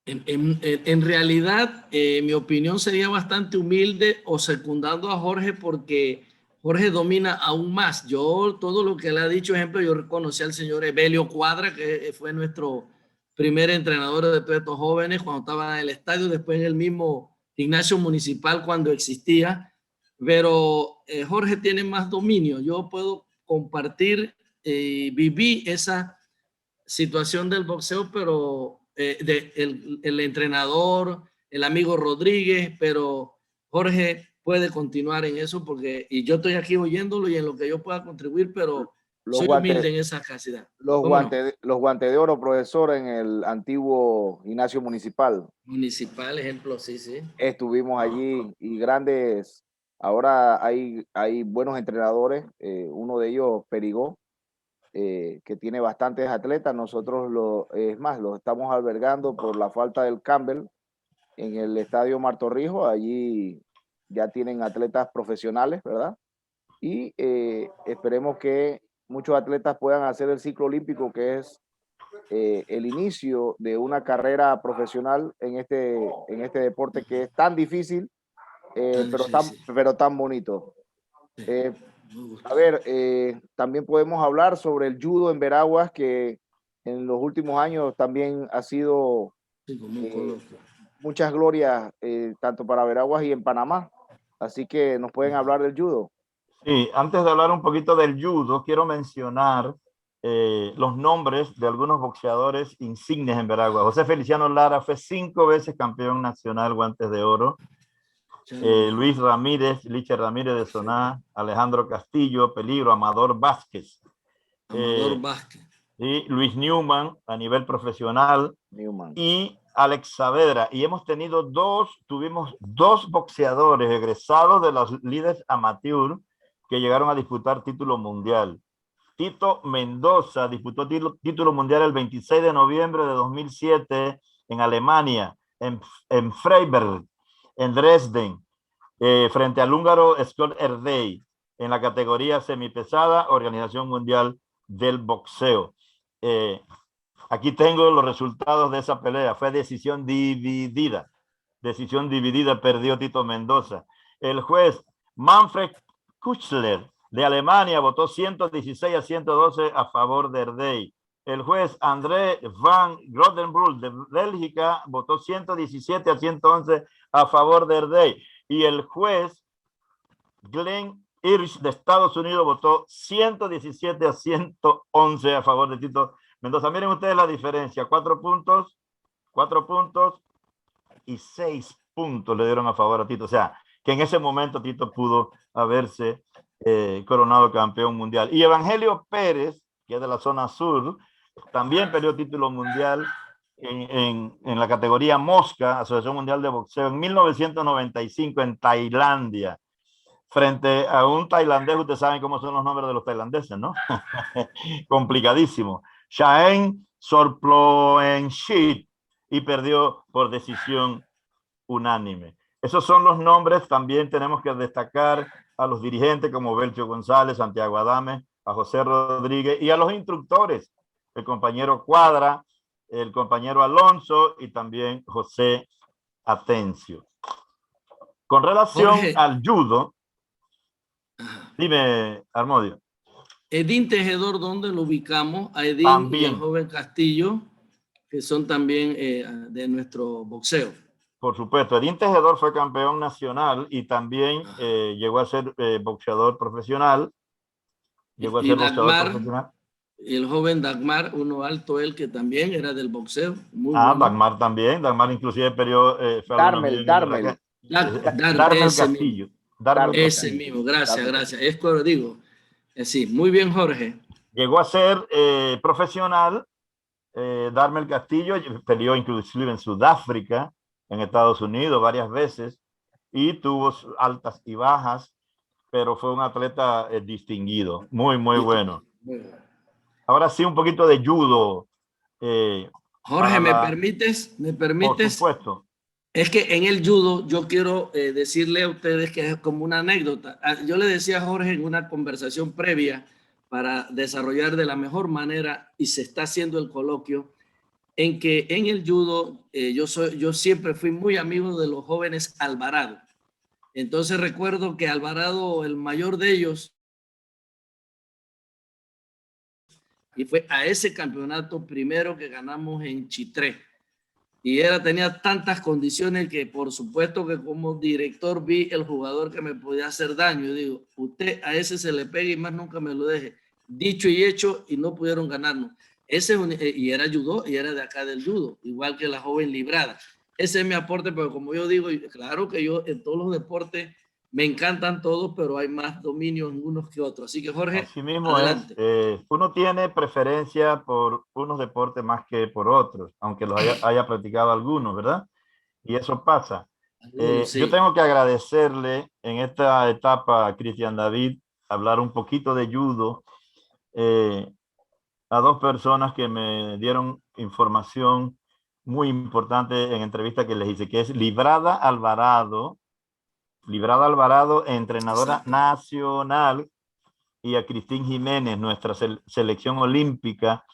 En realidad, mi opinión sería bastante humilde o secundando a Jorge, porque Jorge domina aún más. Yo, todo lo que él ha dicho, ejemplo, yo reconocí al señor Evelio Cuadra, que fue nuestro primer entrenador de todos estos jóvenes cuando estaban en el estadio, después en el mismo gimnasio municipal cuando existía. Pero Jorge tiene más dominio. Yo puedo compartir, viví esa situación del boxeo, pero el entrenador, el amigo Rodríguez, pero Jorge puede continuar en eso porque, y yo estoy aquí oyéndolo y en lo que yo pueda contribuir, pero soy humilde en esa capacidad. Los guantes de oro, profesor, en el antiguo gimnasio municipal. Municipal, ejemplo, sí, sí. Estuvimos allí y grandes, ahora hay buenos entrenadores, uno de ellos Perigó, que tiene bastantes atletas. Nosotros los estamos albergando por la falta del Campbell en el estadio Martorrijos. Allí ya tienen atletas profesionales, ¿verdad? Y esperemos que muchos atletas puedan hacer el ciclo olímpico, que es el inicio de una carrera profesional en este deporte que es tan difícil, pero tan bonito. A ver, también podemos hablar sobre el judo en Veraguas, que en los últimos años también ha sido muchas glorias, tanto para Veraguas y en Panamá. Así que nos pueden hablar del judo. Sí, antes de hablar un poquito del judo, quiero mencionar los nombres de algunos boxeadores insignes en Veragua. José Feliciano Lara fue 5 veces campeón nacional guantes de oro. Luis Ramírez, Liche Ramírez de Soná, Alejandro Castillo, Peligro, Amador Vázquez. Y Luis Newman a nivel profesional. Y Alex Saavedra. Y tuvimos dos boxeadores egresados de los líderes amateur que llegaron a disputar título mundial. Tito Mendoza disputó título mundial el 26 de noviembre de 2007 en Alemania, en Freiberg, en Dresden, frente al húngaro Scott Erdei, en la categoría semipesada, Organización Mundial del Boxeo. Aquí tengo los resultados de esa pelea. Fue decisión dividida. Decisión dividida, perdió Tito Mendoza. El juez Manfred Kuchler de Alemania votó 116-112 a favor de Erdei. El juez André van Grodenbruch de Bélgica votó 117-111 a favor de Erdei. Y el juez Glenn Irish de Estados Unidos votó 117-111 a favor de Tito Mendoza. Miren ustedes la diferencia. 4 puntos y 6 puntos le dieron a favor a Tito. O sea, que en ese momento Tito pudo haberse coronado campeón mundial. Y Evangelio Pérez, que es de la zona sur, también perdió título mundial en la categoría Mosca, Asociación Mundial de Boxeo, en 1995 en Tailandia, frente a un tailandés. Ustedes saben cómo son los nombres de los tailandeses, ¿no? Complicadísimo. Chaen Sorploenshit, y perdió por decisión unánime. Esos son los nombres. También tenemos que destacar a los dirigentes como Belcho González, Santiago Adame, a José Rodríguez y a los instructores, el compañero Cuadra, el compañero Alonso y también José Atencio. Con relación al judo, dime, Armodio. Edín Tejedor, ¿dónde lo ubicamos? A Edín también. Y el joven Castillo, que son también de nuestro boxeo. Por supuesto, Edín Tejedor fue campeón nacional y también llegó a ser boxeador profesional. Llegó a Y ser boxeador Dagmar, profesional. y el joven Dagmar, uno alto él, que también era del boxeo, muy Ah, bueno. Dagmar también. Dagmar inclusive peleó. Darmel. Darmel Ese Castillo. mismo, Darmel ese Castillo. mismo, gracias, Darmel. gracias. Es que lo digo. Sí, muy bien, Jorge. Llegó a ser profesional. Darmel Castillo peleó inclusive en Sudáfrica, en Estados Unidos varias veces y tuvo altas y bajas, pero fue un atleta distinguido, muy, muy bueno. Ahora sí, un poquito de judo. Jorge, ¿me Por permites? supuesto. Es que en el judo yo quiero decirle a ustedes que es como una anécdota. Yo le decía a Jorge en una conversación previa para desarrollar de la mejor manera y se está haciendo el coloquio en que en el judo yo siempre fui muy amigo de los jóvenes Alvarado. Entonces recuerdo que Alvarado, el mayor de ellos, y fue a ese campeonato primero que ganamos en Chitré. Y tenía tantas condiciones que por supuesto que como director vi el jugador que me podía hacer daño. Yo digo, usted a ese se le pega y más nunca me lo deje. Dicho y hecho, y no pudieron ganarnos. Y era judo, y era de acá del judo, igual que la joven Librada. Ese es mi aporte, pero como yo digo, claro que yo en todos los deportes me encantan todos, pero hay más dominio en unos que otros. Así que Jorge, Así mismo adelante. uno tiene preferencia por unos deportes más que por otros, aunque los haya practicado algunos, ¿verdad? Y eso pasa. Sí. Yo tengo que agradecerle en esta etapa a Cristian David, hablar un poquito de judo, a dos personas que me dieron información muy importante en entrevista que les hice, que es Librada Alvarado, entrenadora Exacto. nacional, y a Cristín Jiménez, nuestra selección olímpica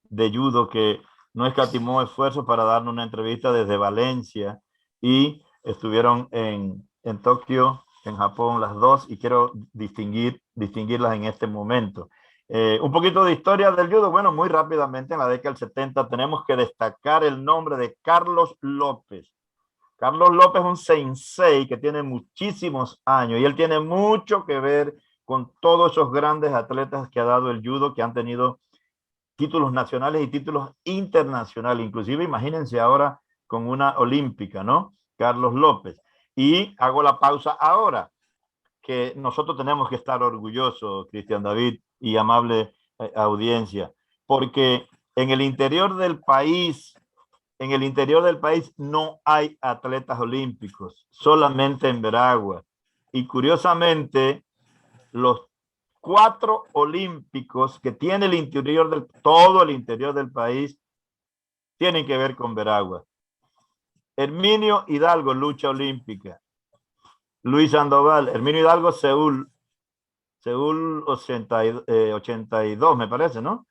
de judo, que no escatimó esfuerzos para darnos una entrevista desde Valencia y estuvieron en Tokio, en Japón, las dos, y quiero distinguirlas en este momento. Un poquito de historia del judo. Bueno, muy rápidamente, en la década del 70 tenemos que destacar el nombre de Carlos López. Carlos López es un sensei que tiene muchísimos años y él tiene mucho que ver con todos esos grandes atletas que ha dado el judo, que han tenido títulos nacionales y títulos internacionales. Inclusive, imagínense ahora con una olímpica, ¿no? Carlos López. Y hago la pausa ahora, que nosotros tenemos que estar orgullosos, Cristian David y amable audiencia, porque en el interior del país no hay atletas olímpicos, solamente en Veragua. Y curiosamente, los 4 olímpicos que tiene todo el interior del país tienen que ver con Veragua. Herminio Hidalgo, lucha olímpica. Luis Sandoval, Herminio Hidalgo, Seúl 82, me parece, ¿no?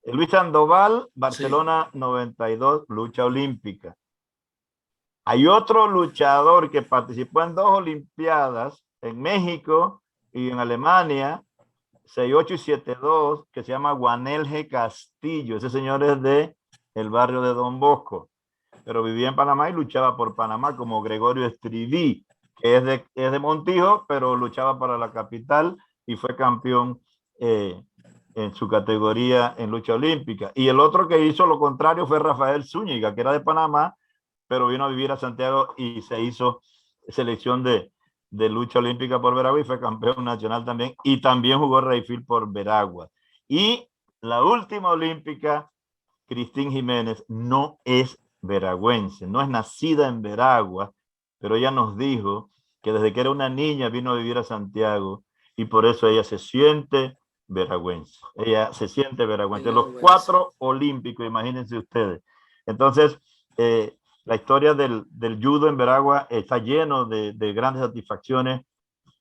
Luis Sandoval, Barcelona, sí. 92, lucha olímpica. Hay otro luchador que participó en 2 olimpiadas, en México y en Alemania, 68 y 72, que se llama Juanel G. Castillo. Ese señor es de el barrio de Don Bosco, pero vivía en Panamá y luchaba por Panamá, como Gregorio Estriví, que es de Montijo, pero luchaba para la capital y fue campeón en su categoría en lucha olímpica. Y el otro que hizo lo contrario fue Rafael Zúñiga, que era de Panamá, pero vino a vivir a Santiago y se hizo selección de lucha olímpica por Veragua y fue campeón nacional también, y también jugó Rayfield por Veragua. Y la última olímpica, Cristín Jiménez, no es veragüense, no es nacida en Veragua, pero ella nos dijo que desde que era una niña vino a vivir a Santiago y por eso ella se siente veragüense. Ella se siente veragüense. Los 4 olímpicos, imagínense ustedes. Entonces, la historia del judo en Veragua está lleno de grandes satisfacciones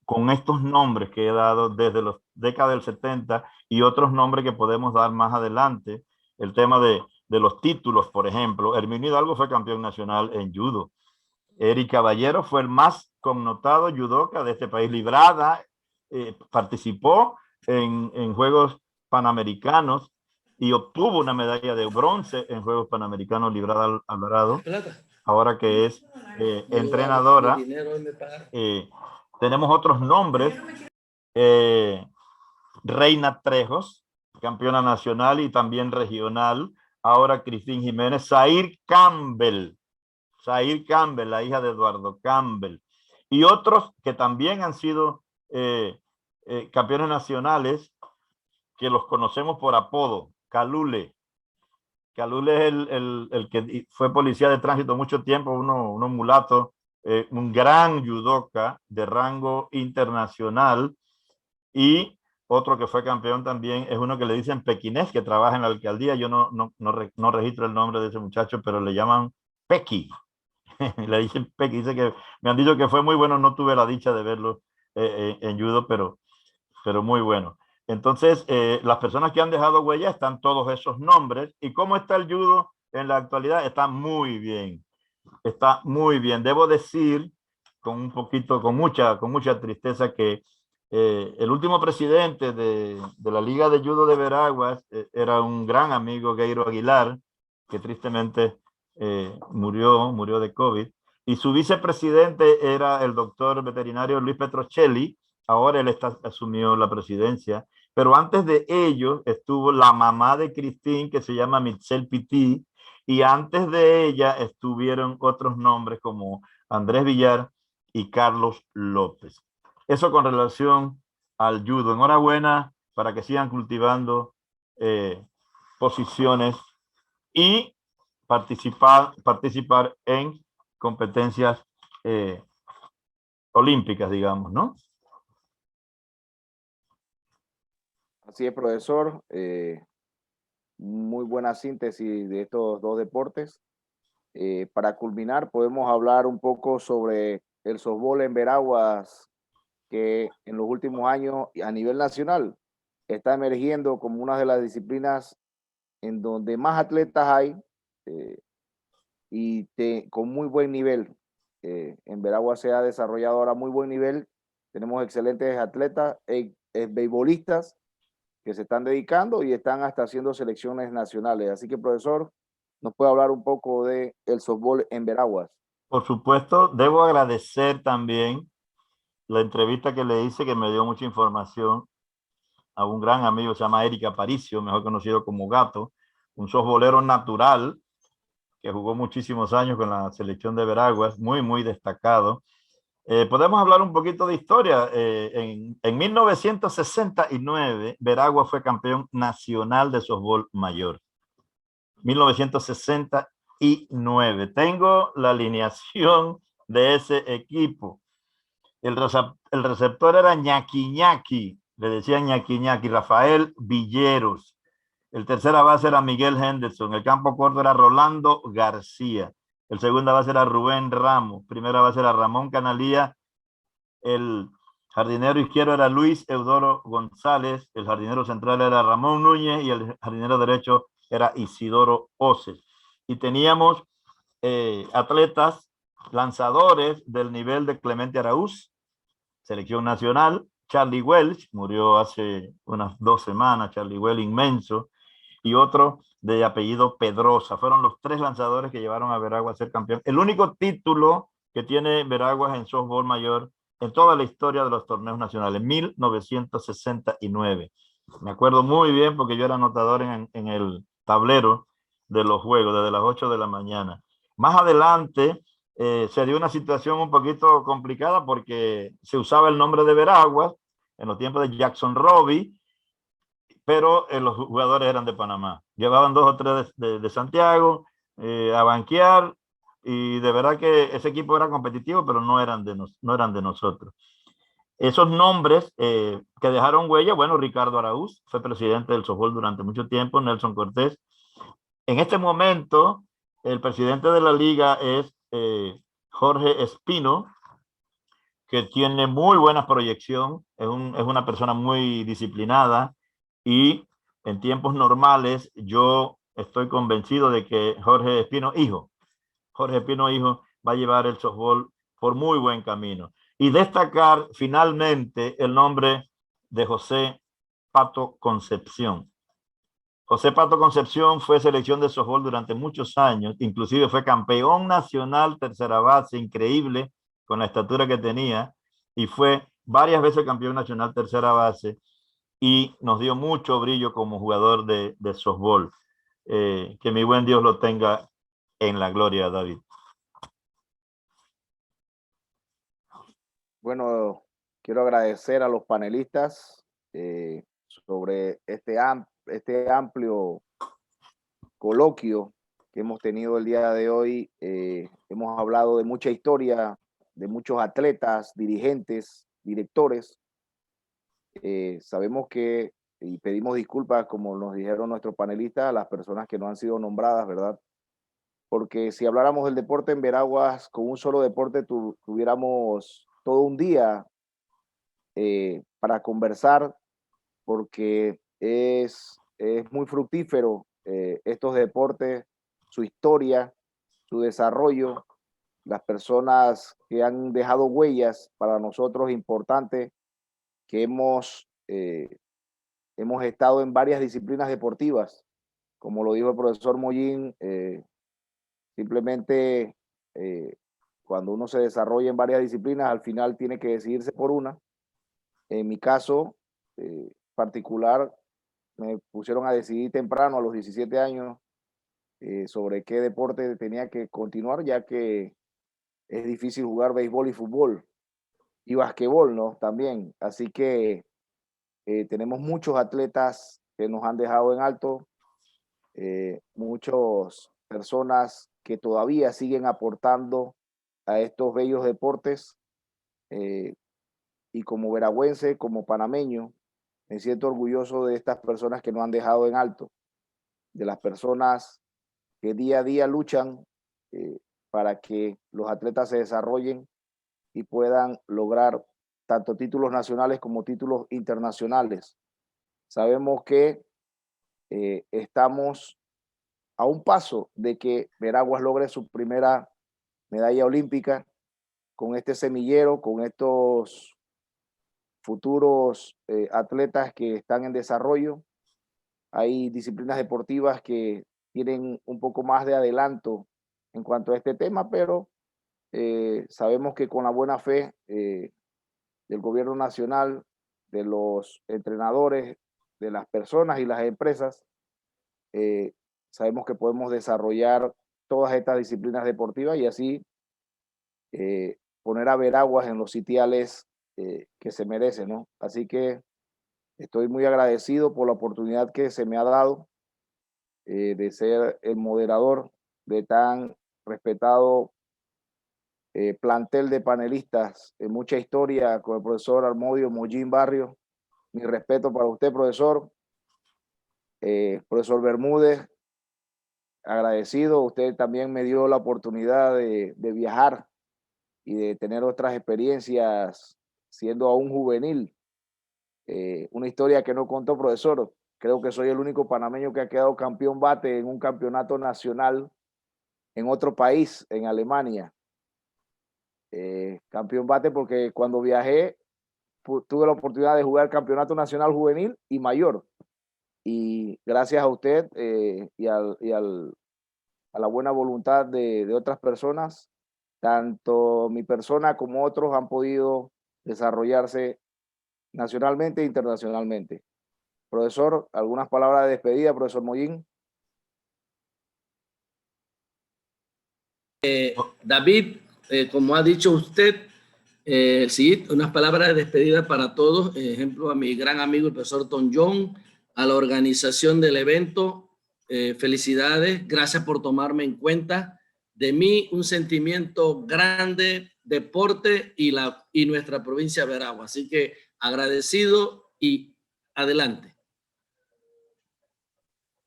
con estos nombres que he dado desde las décadas del 70 y otros nombres que podemos dar más adelante. El tema de los títulos, por ejemplo. Herminio Hidalgo fue campeón nacional en judo. Eric Caballero fue el más connotado judoka de este país. Librada participó en Juegos Panamericanos y obtuvo una medalla de bronce en Juegos Panamericanos. Librada Alvarado. ahora que es entrenadora. Tenemos otros nombres. Reina Trejos, campeona nacional y también regional. Ahora Cristín Jiménez. Zair Campbell, la hija de Eduardo Campbell. Y otros que también han sido campeones nacionales, que los conocemos por apodo. Calule. Calule es el que fue policía de tránsito mucho tiempo, uno mulato, un gran judoka de rango internacional. Y otro que fue campeón también es uno que le dicen pequinés, que trabaja en la alcaldía. Yo no registro el nombre de ese muchacho, pero le llaman Pequi. Le dicen Pequi. Dice que me han dicho que fue muy bueno. No tuve la dicha de verlo en judo, pero muy bueno. Entonces, las personas que han dejado huella están todos esos nombres. ¿Y cómo está el judo en la actualidad? Está muy bien. Está muy bien. Debo decir con mucha tristeza que el último presidente de la Liga de Judo de Veraguas era un gran amigo, Gueiro Aguilar, que tristemente murió de COVID. Y su vicepresidente era el doctor veterinario Luis Petrocelli. Ahora él asumió la presidencia. Pero antes de ello estuvo la mamá de Cristín, que se llama Michelle Pitti. Y antes de ella estuvieron otros nombres como Andrés Villar y Carlos López. Eso con relación al judo. Enhorabuena para que sigan cultivando posiciones y participar en competencias olímpicas, digamos, ¿no? Así es, profesor. Muy buena síntesis de estos dos deportes. Para culminar, podemos hablar un poco sobre el softball en Veraguas, que en los últimos años a nivel nacional está emergiendo como una de las disciplinas en donde más atletas hay con muy buen nivel. En Veraguas se ha desarrollado ahora muy buen nivel. Tenemos excelentes atletas, beisbolistas que se están dedicando y están hasta haciendo selecciones nacionales. Así que, profesor, ¿nos puede hablar un poco de el softball en Veraguas? Por supuesto, debo agradecer también la entrevista que le hice, que me dio mucha información, a un gran amigo, se llama Eric Aparicio, mejor conocido como Gato, un softbolero natural que jugó muchísimos años con la selección de Veraguas, muy destacado. Podemos hablar un poquito de historia. En 1969, Veraguas fue campeón nacional de softball mayor. 1969. Tengo la alineación de ese equipo. El receptor era Ñaqui, le decían Ñaqui, Rafael Villeros. El tercera base era Miguel Henderson. El campo corto era Rolando García. El segunda base era Rubén Ramos. Primera base era Ramón Canalía. El jardinero izquierdo era Luis Eudoro González. El jardinero central era Ramón Núñez. Y el jardinero derecho era Isidoro Oces. Y teníamos atletas, lanzadores del nivel de Clemente Araúz, selección nacional. Charlie Welch, murió hace unas 2 semanas, Charlie Welch, inmenso. Y otro de apellido Pedrosa. Fueron los 3 lanzadores que llevaron a Veraguas a ser campeón. El único título que tiene Veraguas en softball mayor en toda la historia de los torneos nacionales, 1969. Me acuerdo muy bien porque yo era anotador en el tablero de los juegos desde las 8 de la mañana. Más adelante se dio una situación un poquito complicada porque se usaba el nombre de Veraguas en los tiempos de Jackson Robbie, pero los jugadores eran de Panamá. Llevaban 2 o 3 de Santiago a banquear, y de verdad que ese equipo era competitivo, pero no eran de nosotros. Esos nombres que dejaron huella, bueno, Ricardo Araúz fue presidente del softball durante mucho tiempo, Nelson Cortés. En este momento, el presidente de la liga es Jorge Espino, que tiene muy buena proyección, es una persona muy disciplinada, y en tiempos normales yo estoy convencido de que Jorge Espino hijo va a llevar el softball por muy buen camino. Y destacar finalmente el nombre de José Pato Concepción. José Pato Concepción fue selección de softball durante muchos años, inclusive fue campeón nacional tercera base, increíble con la estatura que tenía, y fue varias veces campeón nacional tercera base, y nos dio mucho brillo como jugador de softball. Que mi buen Dios lo tenga en la gloria, David. Bueno, quiero agradecer a los panelistas sobre este amplio coloquio que hemos tenido el día de hoy. Hemos hablado de mucha historia, de muchos atletas, dirigentes, directores. Sabemos que, y pedimos disculpas, como nos dijeron nuestros panelistas, a las personas que no han sido nombradas, ¿verdad? Porque si habláramos del deporte en Veraguas, con un solo deporte tuviéramos todo un día para conversar, porque es muy fructífero estos deportes, su historia, su desarrollo, las personas que han dejado huellas para nosotros importantes, que hemos estado en varias disciplinas deportivas. Como lo dijo el profesor Mollín, simplemente cuando uno se desarrolla en varias disciplinas, al final tiene que decidirse por una. En mi caso particular, me pusieron a decidir temprano, a los 17 años, sobre qué deporte tenía que continuar, ya que es difícil jugar béisbol y fútbol y basquetbol, ¿no? También. Así que tenemos muchos atletas que nos han dejado en alto, muchas personas que todavía siguen aportando a estos bellos deportes, y como veragüense, como panameño, me siento orgulloso de estas personas que nos han dejado en alto, de las personas que día a día luchan para que los atletas se desarrollen y puedan lograr tanto títulos nacionales como títulos internacionales. Sabemos que estamos a un paso de que Veraguas logre su primera medalla olímpica con este semillero, con estos futuros atletas que están en desarrollo. Hay disciplinas deportivas que tienen un poco más de adelanto en cuanto a este tema, pero sabemos que con la buena fe del gobierno nacional, de los entrenadores, de las personas y las empresas, sabemos que podemos desarrollar todas estas disciplinas deportivas y así poner a Veraguas en los sitiales que se merece, ¿no? Así que estoy muy agradecido por la oportunidad que se me ha dado de ser el moderador de tan respetado plantel de panelistas, mucha historia con el profesor Armodio Mollín Barrio. Mi respeto para usted, profesor. Profesor Bermúdez, agradecido. Usted también me dio la oportunidad de viajar y de tener otras experiencias siendo aún juvenil. Una historia que no contó, profesor. Creo que soy el único panameño que ha quedado campeón bate en un campeonato nacional en otro país, en Alemania. Campeón bate porque cuando viajé tuve la oportunidad de jugar campeonato nacional juvenil y mayor. Y gracias a usted y a la buena voluntad de otras personas, tanto mi persona como otros han podido desarrollarse nacionalmente e internacionalmente. Profesor, algunas palabras de despedida, profesor Mollín. David, como ha dicho usted, sí, unas palabras de despedida para todos. Ejemplo, a mi gran amigo el profesor Tom John, a la organización del evento. Felicidades, gracias por tomarme en cuenta. De mí, un sentimiento grande, deporte y nuestra provincia de Veraguas. Así que agradecido y adelante.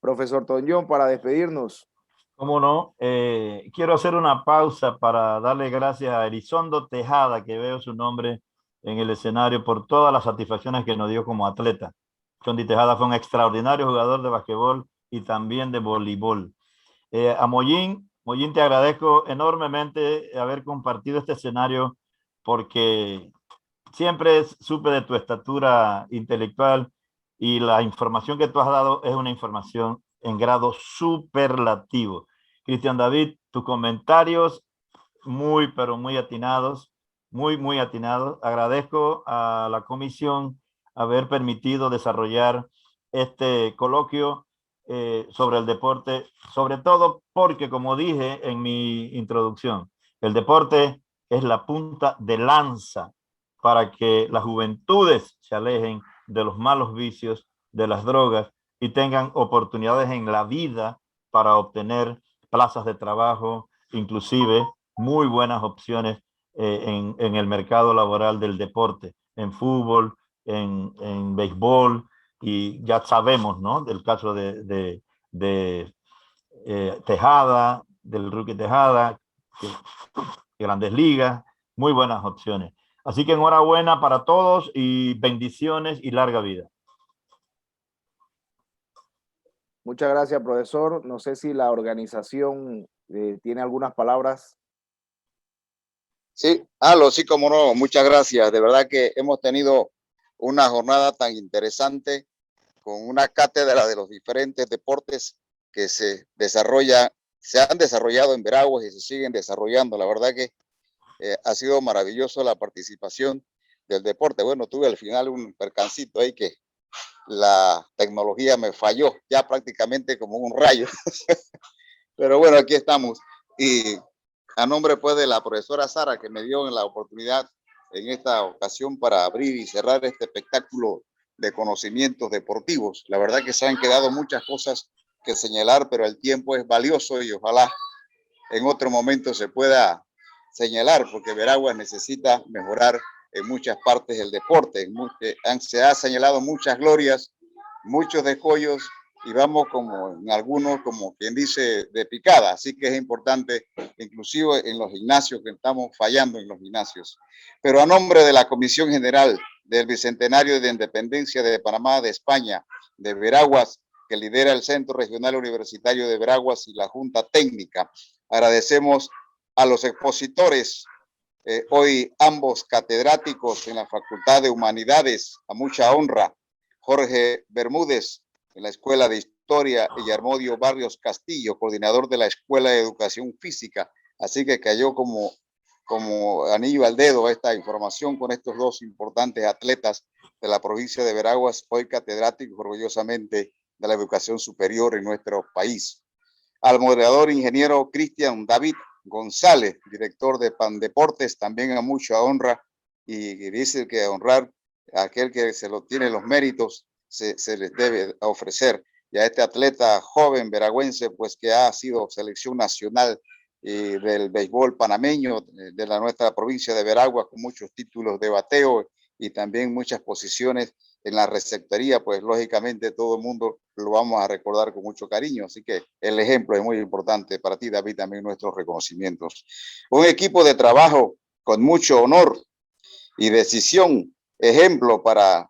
Profesor Tom John, para despedirnos. ¿Cómo no? Quiero hacer una pausa para darle gracias a Elizondo Tejada, que veo su nombre en el escenario, por todas las satisfacciones que nos dio como atleta. Chondi Tejada fue un extraordinario jugador de basquetbol y también de voleibol. A Mollín, te agradezco enormemente haber compartido este escenario, porque siempre supe de tu estatura intelectual y la información que tú has dado es una información en grado superlativo. Cristian David, tus comentarios muy, pero muy atinados, muy atinados. Agradezco a la comisión haber permitido desarrollar este coloquio sobre el deporte, sobre todo porque, como dije en mi introducción, el deporte es la punta de lanza para que las juventudes se alejen de los malos vicios, de las drogas y tengan oportunidades en la vida para obtener plazas de trabajo, inclusive muy buenas opciones en el mercado laboral del deporte, en fútbol, en béisbol, y ya sabemos, ¿no? Del caso de Tejada, del rookie Tejada, Grandes Ligas, muy buenas opciones. Así que enhorabuena para todos y bendiciones y larga vida. Muchas gracias, profesor. No sé si la organización tiene algunas palabras. Sí, sí, como no, muchas gracias. De verdad que hemos tenido una jornada tan interesante con una cátedra de los diferentes deportes que se han desarrollado en Veraguas y se siguen desarrollando. La verdad que ha sido maravilloso la participación del deporte. Bueno, tuve al final un percancito ahí que la tecnología me falló ya prácticamente como un rayo. Pero bueno, aquí estamos. Y a nombre pues de la profesora Sara, que me dio la oportunidad en esta ocasión para abrir y cerrar este espectáculo de conocimientos deportivos. La verdad que se han quedado muchas cosas que señalar, pero el tiempo es valioso y ojalá en otro momento se pueda señalar, porque Veraguas necesita mejorar en muchas partes del deporte. Se ha señalado muchas glorias, muchos descollos, y vamos como en algunos, como quien dice, de picada. Así que es importante, inclusive en los gimnasios, que estamos fallando en los gimnasios. Pero a nombre de la Comisión General del Bicentenario de Independencia de Panamá de España, de Veraguas, que lidera el Centro Regional Universitario de Veraguas y la Junta Técnica, agradecemos a los expositores, hoy ambos catedráticos en la Facultad de Humanidades, a mucha honra, Jorge Bermúdez, en la Escuela de Historia, y Armodio Barrios Castillo, coordinador de la Escuela de Educación Física. Así que cayó como anillo al dedo esta información con estos dos importantes atletas de la provincia de Veraguas, hoy catedráticos orgullosamente de la educación superior en nuestro país. Al moderador ingeniero Cristian David González, director de Pandeportes, también a mucha honra, y dice que honrar a aquel que se lo tiene los méritos, se les debe ofrecer. Y a este atleta joven veragüense, pues que ha sido selección nacional del béisbol panameño, de nuestra provincia de Veraguas, con muchos títulos de bateo y también muchas posiciones en la receptoría, pues lógicamente todo el mundo lo vamos a recordar con mucho cariño. Así que el ejemplo es muy importante para ti, David, también nuestros reconocimientos. Un equipo de trabajo con mucho honor y decisión, ejemplo para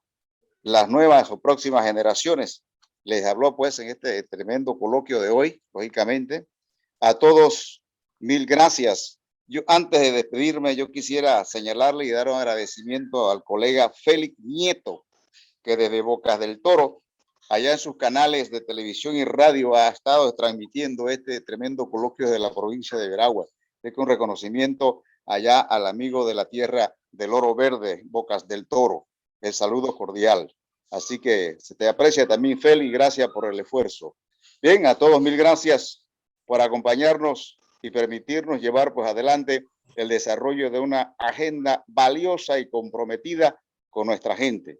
las nuevas o próximas generaciones. Les habló pues en este tremendo coloquio de hoy, lógicamente. A todos, mil gracias. Yo, antes de despedirme, yo quisiera señalarle y dar un agradecimiento al colega Félix Nieto, que desde Bocas del Toro, allá en sus canales de televisión y radio, ha estado transmitiendo este tremendo coloquio de la provincia de Veraguas. Es un reconocimiento allá al amigo de la tierra del Oro Verde, Bocas del Toro. El saludo cordial. Así que se te aprecia también, Félix, gracias por el esfuerzo. Bien, a todos mil gracias por acompañarnos y permitirnos llevar pues adelante el desarrollo de una agenda valiosa y comprometida con nuestra gente.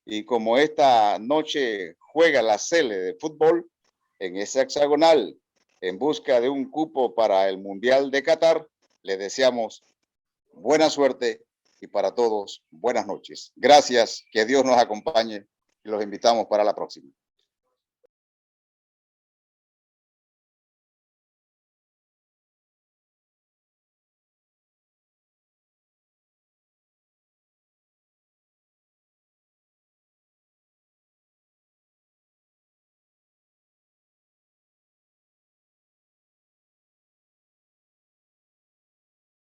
Y como esta noche juega la Sele de fútbol en ese hexagonal en busca de un cupo para el Mundial de Qatar, le deseamos buena suerte y para todos buenas noches. Gracias, que Dios nos acompañe y los invitamos para la próxima.